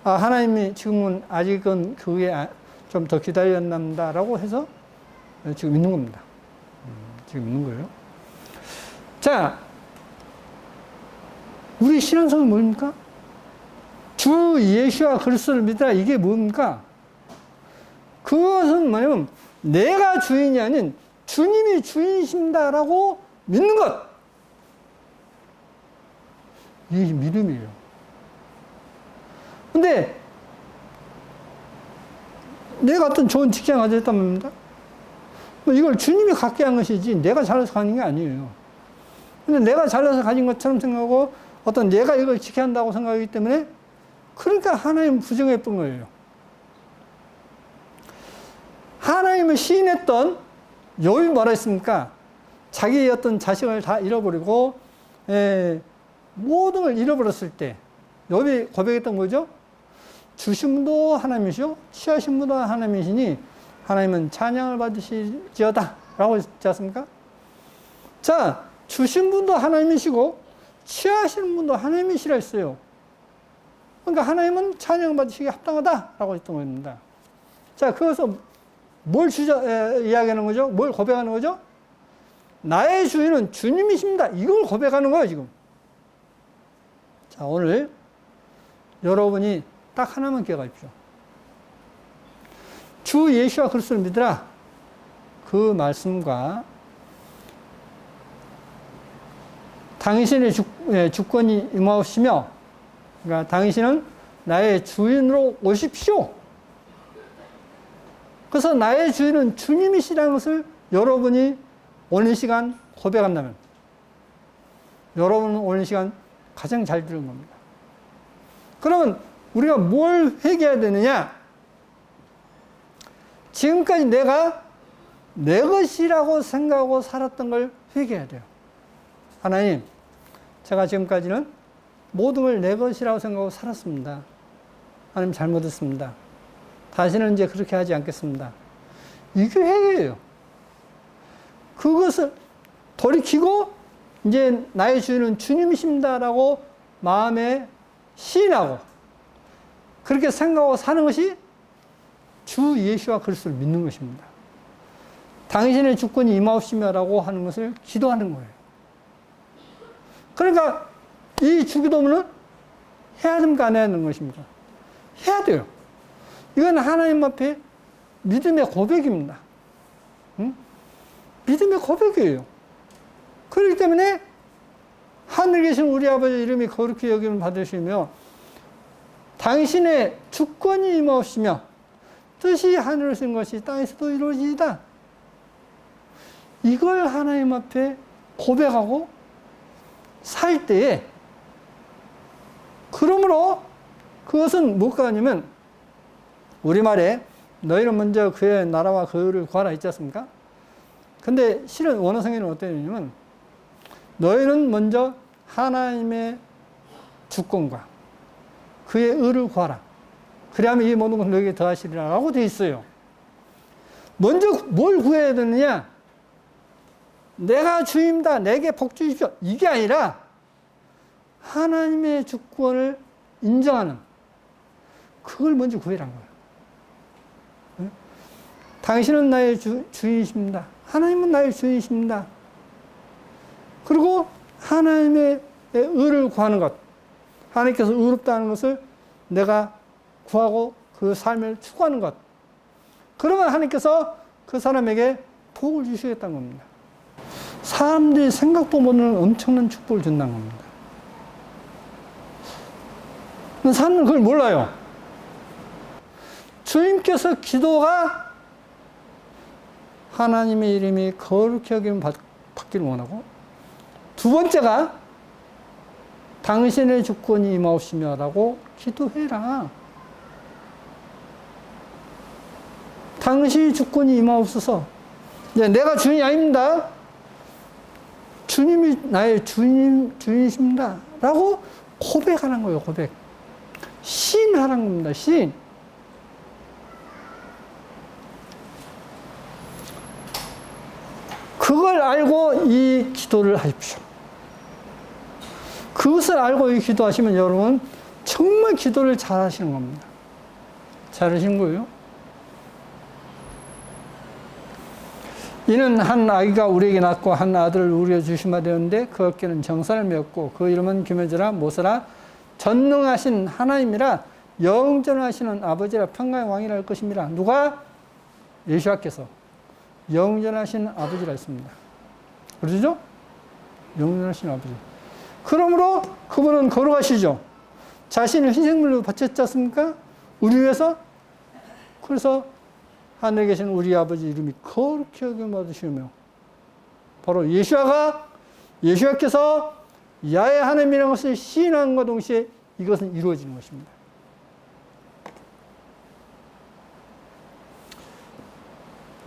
하나님이 지금은 아직은 그게 좀 더 기다렸답니다라고 해서 지금 있는 겁니다. 지금 있는 거예요. 자, 우리 신앙성은 뭡니까? 주 예수와 그리스도를 믿으라. 이게 뭡니까? 그것은 뭐냐면 내가 주인이 아닌 주님이 주인이십니다라고 믿는 것. 이게 믿음이에요. 근데 내가 어떤 좋은 직장을 가졌단 말입니다. 이걸 주님이 갖게 한 것이지 내가 잘해서 가진 게 아니에요. 근데 내가 잘해서 가진 것처럼 생각하고 어떤 내가 이걸 지켜야 한다고 생각하기 때문에 그러니까 하나님 부정했던 거예요. 하나님을 시인했던 욥이 뭐라 했습니까? 자기의 어떤 자식을 다 잃어버리고 모든 걸 잃어버렸을 때 욥이 고백했던 거죠. 주신 분도 하나님이시오, 취하신 분도 하나님이시니 하나님은 찬양을 받으시지어다 라고 했지 않습니까? 자, 주신 분도 하나님이시고 취하시는 분도 하나님이시라 했어요. 그러니까 하나님은 찬양 받으시기 합당하다 라고 했던 겁니다. 자, 그것은 이야기하는 거죠? 뭘 고백하는 거죠? 나의 주인은 주님이십니다. 이걸 고백하는 거예요, 지금. 자, 오늘 여러분이 딱 하나만 기억하십시오. 주 예수와 그리스도를 믿으라. 그 말씀과 당신의 주권이 임하시며, 그러니까 당신은 나의 주인으로 오십시오. 그래서 나의 주인은 주님이시라는 것을 여러분이 오늘 시간 고백한다면, 여러분은 오늘 시간 가장 잘 들은 겁니다. 그러면 우리가 뭘 회개해야 되느냐? 지금까지 내가 내 것이라고 생각하고 살았던 걸 회개해야 돼요. 하나님, 제가 지금까지는 모든 걸 내 것이라고 생각하고 살았습니다. 하나님 잘못했습니다. 다시는 이제 그렇게 하지 않겠습니다. 이게 회개예요. 그것을 돌이키고 이제 나의 주인은 주님이십니다라고 마음에 시인하고 그렇게 생각하고 사는 것이 주 예수와 그리스도를 믿는 것입니다. 당신의 주권이 임하옵시며라고 하는 것을 기도하는 거예요. 그러니까 이 주기도문은 해야 됩니까? 안 해야 되는 것입니까? 해야 돼요. 이건 하나님 앞에 믿음의 고백입니다. 응? 믿음의 고백이에요. 그렇기 때문에 하늘에 계신 우리 아버지 이름이 거룩히 여김을 받으시며 당신의 주권이 임하옵시며 뜻이 하늘에서 인 것이 땅에서도 이루어지이다. 이걸 하나님 앞에 고백하고 살 때에 그러므로 그것은 무엇가 아니면 우리말에 너희는 먼저 그의 나라와 그 의를 구하라 있지 않습니까? 근데 실은 원어성에는 어떻게 되냐면 너희는 먼저 하나님의 주권과 그의 의를 구하라. 그래야만 이 모든 것 너에게 더하시리라 라고 되어 있어요. 먼저 뭘 구해야 되느냐? 내가 주입니다. 내게 복 주십시오. 이게 아니라 하나님의 주권을 인정하는 그걸 먼저 구해라는 거예요. 네? 당신은 나의 주인이십니다. 하나님은 나의 주인이십니다. 그리고 하나님의 의를 구하는 것, 하나님께서 의롭다는 것을 내가 구하고 그 삶을 추구하는 것. 그러면 하나님께서 그 사람에게 복을 주시겠다는 겁니다. 사람들이 생각도 못하는 엄청난 축복을 준다는 겁니다. 사람들은 그걸 몰라요. 주님께서 기도가 하나님의 이름이 거룩히 여김을 받기를 원하고 두 번째가 당신의 주권이 임하옵시며 라고 기도해라. 당신의 주권이 임하옵소서. 내가 주인이 아닙니다. 주님이 나의 주인이십니다. 라고 고백하는 거예요, 고백. 시인하는 겁니다, 시인. 그걸 알고 이 기도를 하십시오. 그것을 알고 이 기도하시면 여러분 정말 기도를 잘 하시는 겁니다. 잘 하시는 거예요. 이는 한 아기가 우리에게 낳고 한 아들을 우리에게 주시마 되었는데 그 어깨는 정사를 메었고 그 이름은 기묘자라 모세라 전능하신 하나님이라 영전하시는 아버지라 평강의 왕이라 할 것입니다. 누가? 예수와께서 영전하신 아버지라 했습니다. 그러죠? 영전하신 아버지. 그러므로 그분은 거룩하시죠. 자신을 희생물로 바쳤지 않습니까? 우리 위해서. 그래서 하늘에 계신 우리 아버지 이름이 거룩히 여김을 받으시며 바로 예수와께서 야훼 하나님이라는 것을 시인함과 동시에 이것은 이루어지는 것입니다.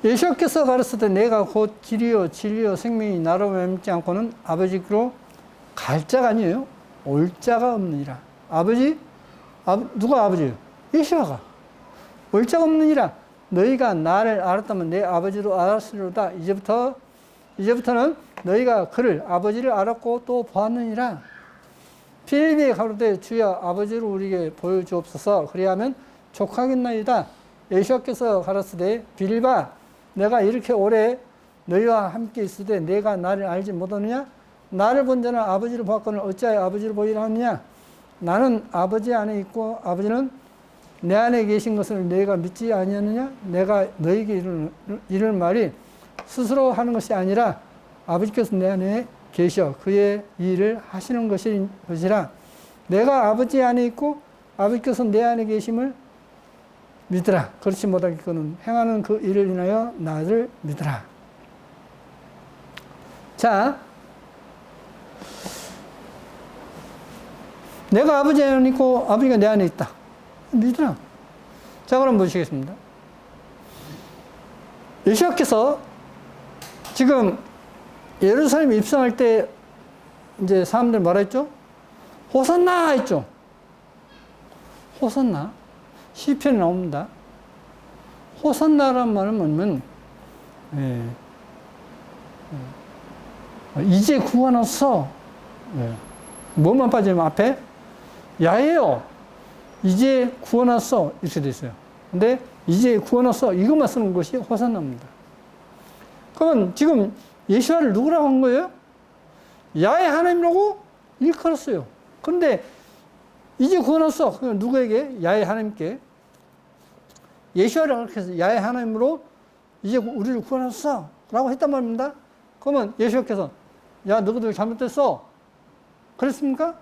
예수께서 가르치되 내가 곧 길이요 진리요 생명이 나로 맴지 않고는 아버지께로 갈 자가 아니에요. 올 자가 없느니라. 누가 아버지예요? 예수가. 올 자가 없느니라. 너희가 나를 알았다면 내 아버지도 알았으리로다. 이제부터는 너희가 그를 아버지를 알았고 또 보았느니라. 필립이 가로되 주여 아버지를 우리에게 보여주옵소서. 그리하면 족하겠나이다. 예수께서 가라사대 빌바 내가 이렇게 오래 너희와 함께 있을 때 내가 나를 알지 못하느냐? 나를 본 자는 아버지를 보았거늘 어찌하여 아버지를 보이라 하느냐? 나는 아버지 안에 있고 아버지는 내 안에 계신 것을 너희가 믿지 아니하느냐? 내가 너희에게 이를 말이 스스로 하는 것이 아니라 아버지께서 내 안에 계셔 그의 일을 하시는 것이라. 내가 아버지 안에 있고 아버지께서 내 안에 계심을 믿으라. 그렇지 못하겠거든 행하는 그 일을 인하여 나를 믿으라. 자, 내가 아버지 안에 있고 아버지가 내 안에 있다. 믿으라. 자, 그럼 보시겠습니다. 예수께서 지금 예루살렘에 입성할 때 이제 사람들 뭐라 했죠? 호산나 했죠? 호산나. 시편에 나옵니다. 호산나란 말은 뭐냐면, 이제 구원하소. 뭐만 빠지면 앞에? 야예요. 이제 구원하소. 이렇게 돼 있어요. 근데 이제 구원하소. 이것만 쓰는 것이 호산나입니다. 그러면 지금 예수와를 누구라고 한 거예요? 야의 하나님이라고 일컬었어요. 그런데 이제 구원하소. 그럼 누구에게? 야의 하나님께. 예수와를 그렇게 해서 야의 하나님으로 이제 우리를 구원하소. 라고 했단 말입니다. 그러면 예수께서 야, 너희들 잘못됐어. 그랬습니까?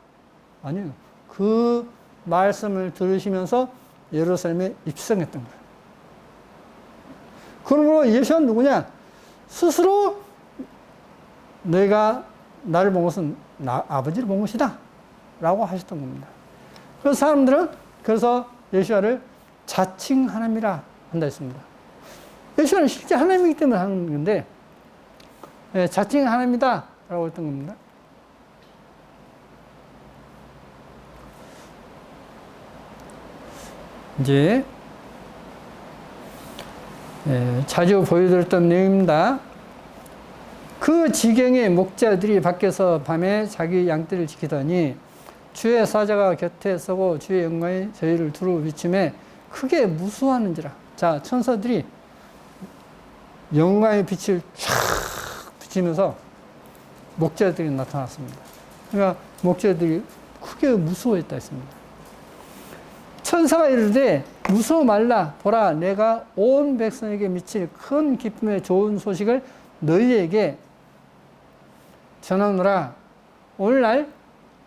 아니요. 그 말씀을 들으시면서 예루살렘에 입성했던 거예요. 그러므로 예수는 누구냐? 스스로 너희가 나를 본 것은 아버지를 본 것이다. 라고 하셨던 겁니다. 그래서 사람들은 그래서 예수와를 자칭 하나님이라 한다 했습니다. 예수는 실제 하나님이기 때문에 하는 건데, 자칭 하나님이다. 라고 했던 겁니다. 이제 자주 보여드렸던 내용입니다. 그 지경의 목자들이 밖에서 밤에 자기 양떼를 지키더니 주의 사자가 곁에 서고 주의 영광이 저희를 두루 비추매 크게 무수하는지라. 자, 천사들이 영광의 빛을 쫙 비치면서 목자들이 나타났습니다. 그러니까 목자들이 크게 무서워했다 했습니다. 천사가 이르되 무서워 말라. 보라, 내가 온 백성에게 미칠 큰 기쁨의 좋은 소식을 너희에게 전하노라. 오늘날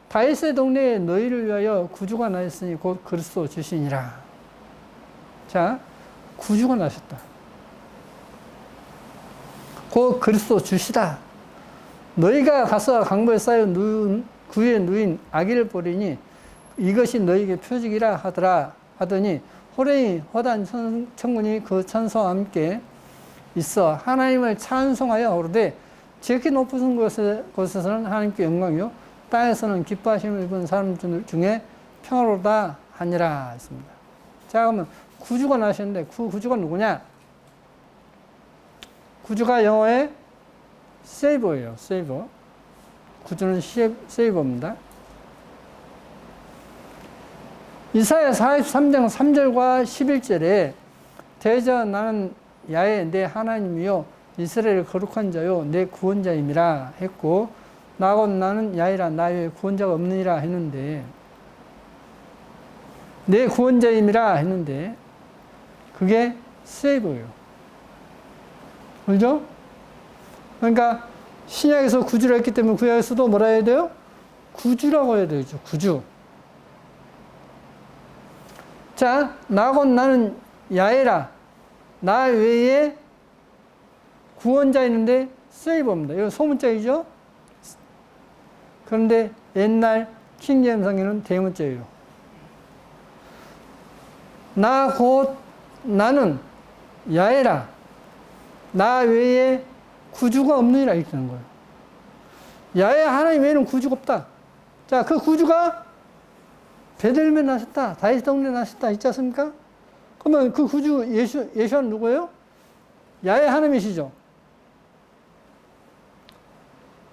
다윗의 동네에 너희를 위하여 구주가 나셨으니 곧 그리스도 주시니라. 자, 구주가 나셨다. 곧 그리스도 주시다. 너희가 가서 강보에 쌓여 구에 누인 아기를 보리니 이것이 너희에게 표적이라 하더라 하더니 호련히 허단 천군이 그 천사와 함께 있어 하나님을 찬송하여 오르되 지극히 높으신 곳에서는 하나님께 영광이요 땅에서는 기뻐하심을 입은 사람 중에 평화로다 하니라 했습니다. 자, 그러면 구주가 나셨는데 그 구주가 누구냐? 구주가 영어의 세이버예요. 세이버. 구주는 세이버입니다. 이사야 43장 3절과 11절에 대저 나는 야훼 내 하나님이요 이스라엘의 거룩한 자요 내 구원자임이라 했고 나곧 나는 야훼라 나 외에 구원자가 없느니라 했는데 내 구원자임이라 했는데 그게 세이버예요. 그렇죠? 그러니까 신약에서 구주라 했기 때문에 구약에서도 뭐라 해야 돼요? 구주라고 해야 되죠. 구주. 자, 나곧 나는 야훼라 나 외에 구원자 있는데 세이버입니다. 이거 소문자이죠? 그런데 옛날 킹제임성에는 대문자예요. 나는 야훼라 나 외에 구주가 없느니라 이렇게 하는 거예요. 야훼 하나님 외에는 구주가 없다. 자, 그 구주가 베들레헴에 나셨다. 다윗 동네에 나셨다. 있지 않습니까? 그러면 그 구주 예수는 누구예요? 야훼 하나님이시죠.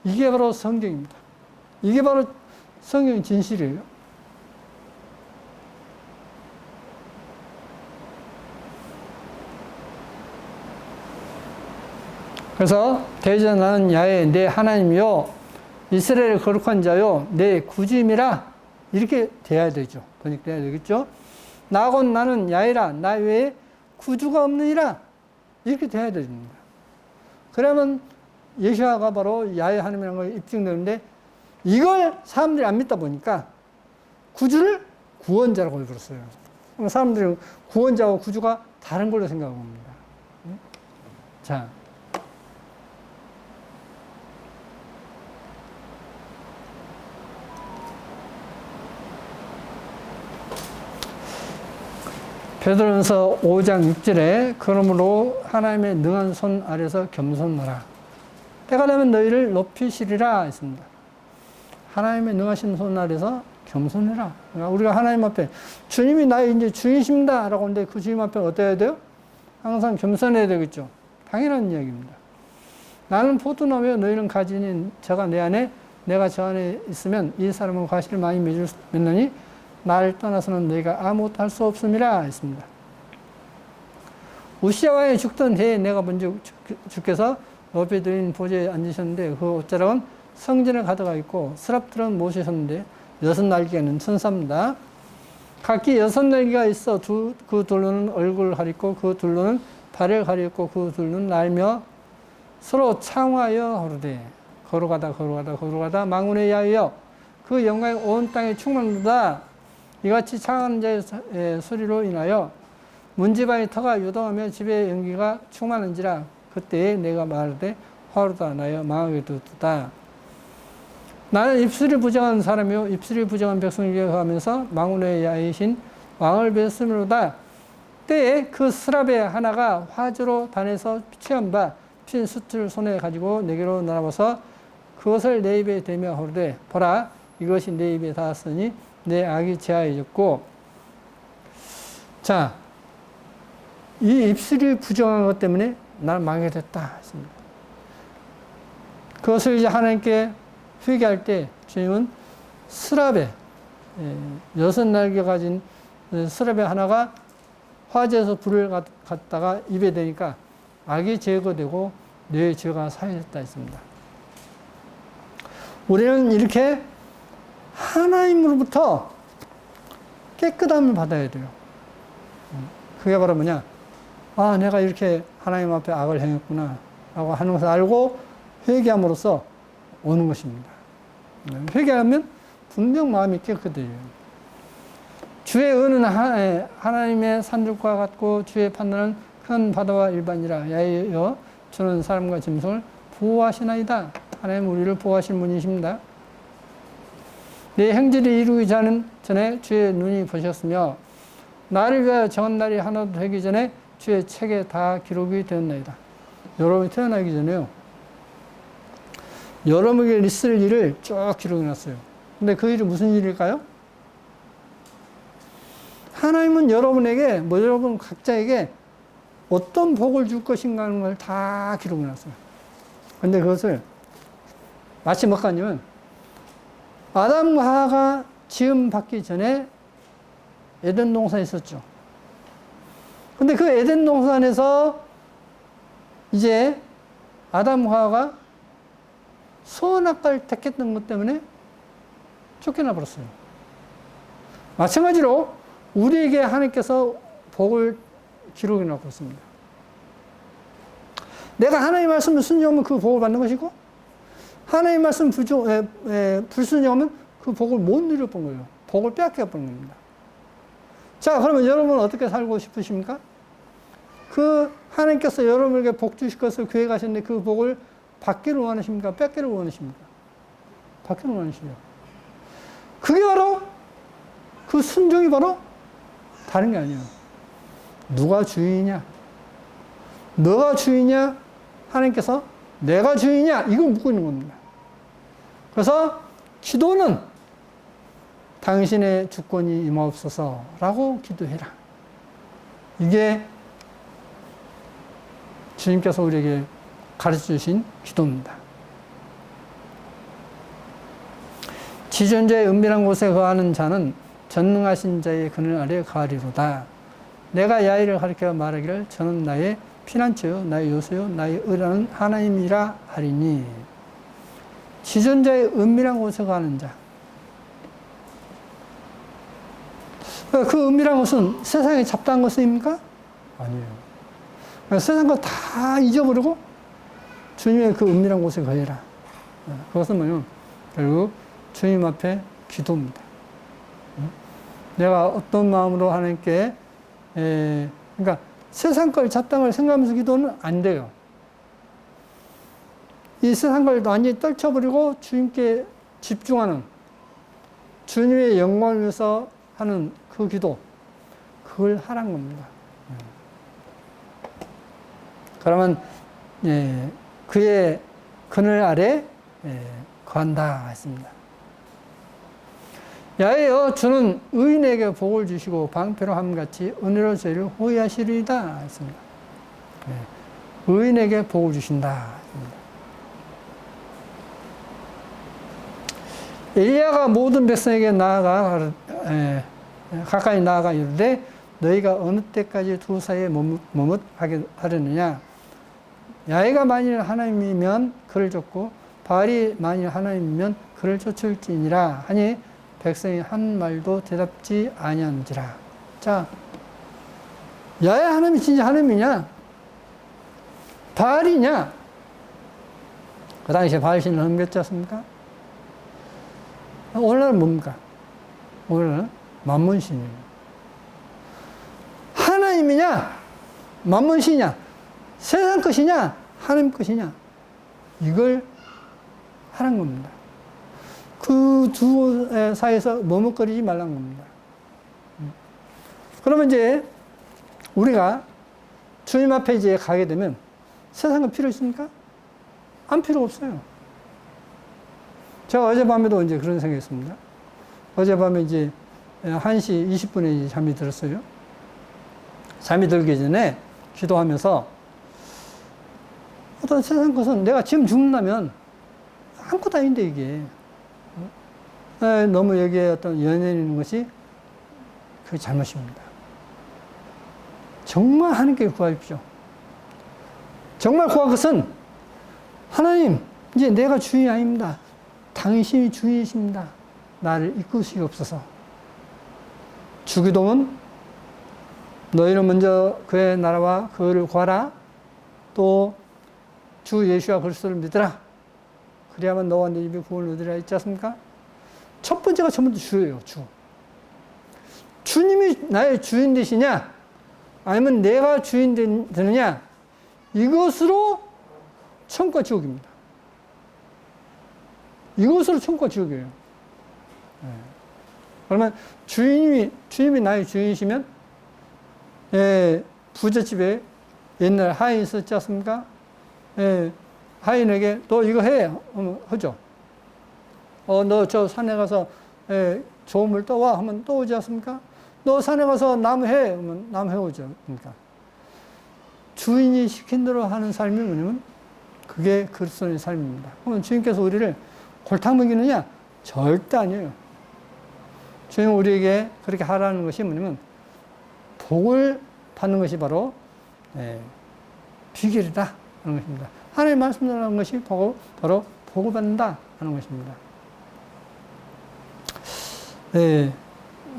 이게 바로 성경입니다. 이게 바로 성경 진실이에요. 그래서 대전하는 야훼 내 하나님이요 이스라엘의 거룩한 자요 내 구주임이라 이렇게 돼야 되죠. 번역돼야 되겠죠. 나곧 나는 야훼라 나 외에 구주가 없느니라 이렇게 돼야 됩니다. 그러면 예시아가 바로 야훼 하나님이라는 걸 입증되는데 이걸 사람들이 안 믿다 보니까 구주를 구원자라고 불렀어요. 사람들은 구원자와 구주가 다른 걸로 생각합니다. 자. 베드로전서 5장 6절에 그러므로 하나님의 능한 손 아래서 겸손하라. 때가 되면 너희를 높이시리라 했습니다. 하나님의 능하신 손 아래서 겸손해라. 그러니까 우리가 하나님 앞에 주님이 나의 이제 주이십니다 라고 하는데 그 주님 앞에 어때야 돼요? 항상 겸손해야 되겠죠. 당연한 이야기입니다. 나는 포도나무여 너희는 가지니 저가 내 안에 내가 저 안에 있으면 이 사람은 과실을 많이 맺느니 나를 떠나서는 너희가 아무것도 할 수 없음이라 했습니다. 우시야 왕이 죽던 해에 내가 먼저 주께서 높이 드린 보좌에 앉으셨는데 그 옷자락은 성전에 가득하 있고 스랍들은 모시셨는데 6날개는 천사입니다. 각기 6날개가 있어 그 둘로는 얼굴을 가리고 그 둘로는 발을 가리고 그 둘로는 날며 서로 창화하여 하루되 걸어가다 망군의 야훼여 그 영광이 온 땅에 충만하다. 이같이 창하는 자의 소리로 인하여 문지방의 터가 요동하며 집의 연기가 충만한지라 그때에 내가 말하되 화로다 나여 망하게 두다. 나는 입술이 부정한 사람이요 입술이 부정한 백성에게 가면서 망군의 야훼이신 왕을 뵀음이로다. 때에 그 스랍의 하나가 화재로 단에서 취한 바 핀 숯을 손에 가지고 내게로 날아와서 그것을 내 입에 대며 하루되 보라 이것이 내 입에 닿았으니 내 악이 제하여졌고. 자, 이 입술이 부정한 것 때문에 나는 망하게 됐다 했습니다. 그것을 이제 하나님께 회개할 때 주님은 스랍에 6날개 가진 스랍의 하나가 화재에서 불을 갖다가 입에 대니까 악이 제거되고 내 죄가 사해졌다 했습니다. 우리는 이렇게 하나님으로부터 깨끗함을 받아야 돼요. 그게 바로 뭐냐? 아, 내가 이렇게 하나님 앞에 악을 행했구나 라고 하는 것을 알고 회개함으로써 오는 것입니다. 회개하면 분명 마음이 깨끗해져요. 주의 은은 하나님의 산들과 같고 주의 판단은 큰 바다와 일반이라. 야훼여 주는 사람과 짐승을 보호하시나이다. 하나님 우리를 보호하실 분이십니다. 내 행질을 이루기 전에 주의 눈이 보셨으며 나를 위하여 정한 날이 하나도 되기 전에 주의 책에 다 기록이 되었나이다. 여러분이 태어나기 전에요. 여러분에게 있을 일을 쭉 기록해 놨어요. 근데 그 일이 무슨 일일까요? 하나님은 여러분에게, 여러분 각자에게 어떤 복을 줄 것인가 하는 걸 다 기록해 놨어요. 근데 그것을 마치 뭐까냐면 아담과 하와가 지음 받기 전에 에덴 동산에 있었죠. 근데 그 에덴 동산에서 이제 아담과 하와가 선악과를 택했던 것 때문에 쫓겨나 버렸어요. 마찬가지로 우리에게 하나님께서 복을 기록해 놓고 있습니다. 내가 하나님 말씀을 순종하면 그 복을 받는 것이고 하나님 말씀 불순종하면 그 복을 못 누려본 거예요. 복을 빼앗겨 버린 겁니다. 자, 그러면 여러분은 어떻게 살고 싶으십니까? 그 하나님께서 여러분에게 복 주실 것을 계획하셨는데 그 복을 받기를 원하십니까? 뺏기를 원하십니까? 받기를 원하시죠. 그게 바로 그 순종이 바로 다른 게 아니에요. 누가 주인이냐? 너가 주인이냐? 하나님께서 내가 주인이냐? 이거 묻고 있는 겁니다. 그래서 기도는 당신의 주권이 임하옵소서라고 기도해라. 이게 주님께서 우리에게 가르쳐 주신 기도입니다. 지존자의 은밀한 곳에 거하는 자는 전능하신 자의 그늘 아래 거하리로다. 내가 야훼를 가리켜 말하기를 저는 나의 피난처요, 나의 요새요, 나의 의라는 하나님이라 하리니. 지존자의 은밀한 곳에 가는 자. 그 은밀한 곳은 세상에 잡다한 것입니까? 아니에요. 세상 거 다 잊어버리고 주님의 그 은밀한 곳에 가해라. 그것은 뭐냐면 결국 주님 앞에 기도입니다. 내가 어떤 마음으로 하나님께 그러니까 세상 걸 잡다한 걸 생각하면서 기도는 안 돼요. 이 세상 걸 완전히 떨쳐버리고 주님께 집중하는 주님의 영광을 위해서 하는 그 기도, 그걸 하라는 겁니다. 그러면 그의 그늘 아래 거한다 했습니다. 야외여 주는 의인에게 복을 주시고 방패로 함같이 은혜로 저희를 호위하시리이다 했습니다. 의인에게 복을 주신다 했습니다. 엘리야가 모든 백성에게 가까이 나아가 이르되 너희가 어느 때까지 두 사이에 머뭇하게 하려느냐. 야훼가 만일 하나님이면 그를 쫓고 바알이 만일 하나님이면 그를 쫓을지니라 하니 백성이 한 말도 대답지 아니한지라. 자, 야훼 하나님이 진짜 하나님이냐? 바알이냐? 그 당시에 바알 신을 섬겼지 않습니까? 오늘날은 뭡니까? 오늘날은 만문신이에요. 하나님이냐? 만문신이냐? 세상 것이냐? 하나님 것이냐? 이걸 하라는 겁니다. 그 두 사이에서 머뭇거리지 말라는 겁니다. 그러면 이제 우리가 주님 앞에 이제 가게 되면 세상은 필요 있습니까? 안 필요 없어요. 제가 어젯밤에도 이제 그런 생각이 했습니다. 어젯밤에 이제 1시 20분에 잠이 들었어요. 잠이 들기 전에 기도하면서 어떤 세상 것은 내가 지금 죽는다면 아무것도 아닌데 이게. 너무 여기에 어떤 연연이 있는 것이 그게 잘못입니다. 정말 하나님께 구하십시오. 정말 구할 것은 하나님, 이제 내가 주인이 아닙니다. 당신이 주인이십니다. 나를 이끄시옵소서. 주기도문, 너희는 먼저 그의 나라와 그를 구하라. 또 주 예수와 그리스도를 믿으라. 그래야만 너와 네 집이 구원을 얻으리라 있지 않습니까? 첫 번째가 전부 주예요, 주. 주님이 나의 주인 되시냐? 아니면 내가 주인 되느냐? 이것으로 천국과 지옥입니다. 이것으로 천국과 지옥이에요. 그러면 주님이 나의 주인이시면, 부잣집에 옛날 하인 있었지 않습니까? 하인에게 너 이거 해. 하죠. 너 저 산에 가서 좋은 물 떠와 하면 떠오지 않습니까? 너 산에 가서 나무 해 하면 나무 해오죠. 그러니까 주인이 시킨 대로 하는 삶이 뭐냐면 그게 그리스도의 삶입니다. 그러면 주님께서 우리를 골탕 먹이느냐? 절대 아니에요. 주님은 우리에게 그렇게 하라는 것이 뭐냐면 복을 받는 것이 바로 비결이다 하는 것입니다. 하나님의 말씀이라는 것이 바로 복을 받는다 하는 것입니다.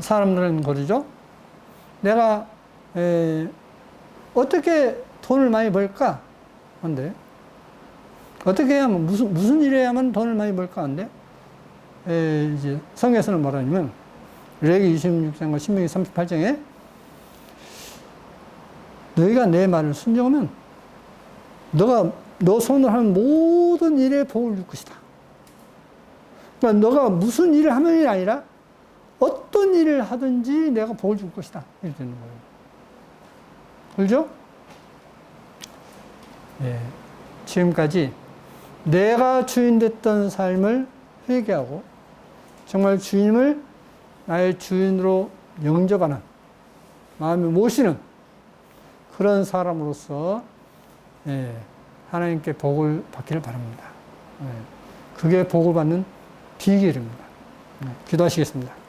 사람들은 그러죠. 내가 어떻게 돈을 많이 벌까? 한데 어떻게 해야만 무슨 일 해야만 돈을 많이 벌까? 한데 이제 성경에서는 말하냐면 레위기 26장과 신명기 38장에 너희가 내 말을 순종하면 너 손으로 하는 모든 일에 복을 줄 것이다. 그러니까 너가 무슨 일을 하면이 아니라 어떤 일을 하든지 내가 복을 줄 것이다. 이렇게 되는 거예요. 그렇죠? 지금까지 내가 주인 됐던 삶을 회개하고 정말 주님을 나의 주인으로 영접하는 마음에 모시는 그런 사람으로서 하나님께 복을 받기를 바랍니다. 그게 복을 받는 비결입니다. 기도하시겠습니다.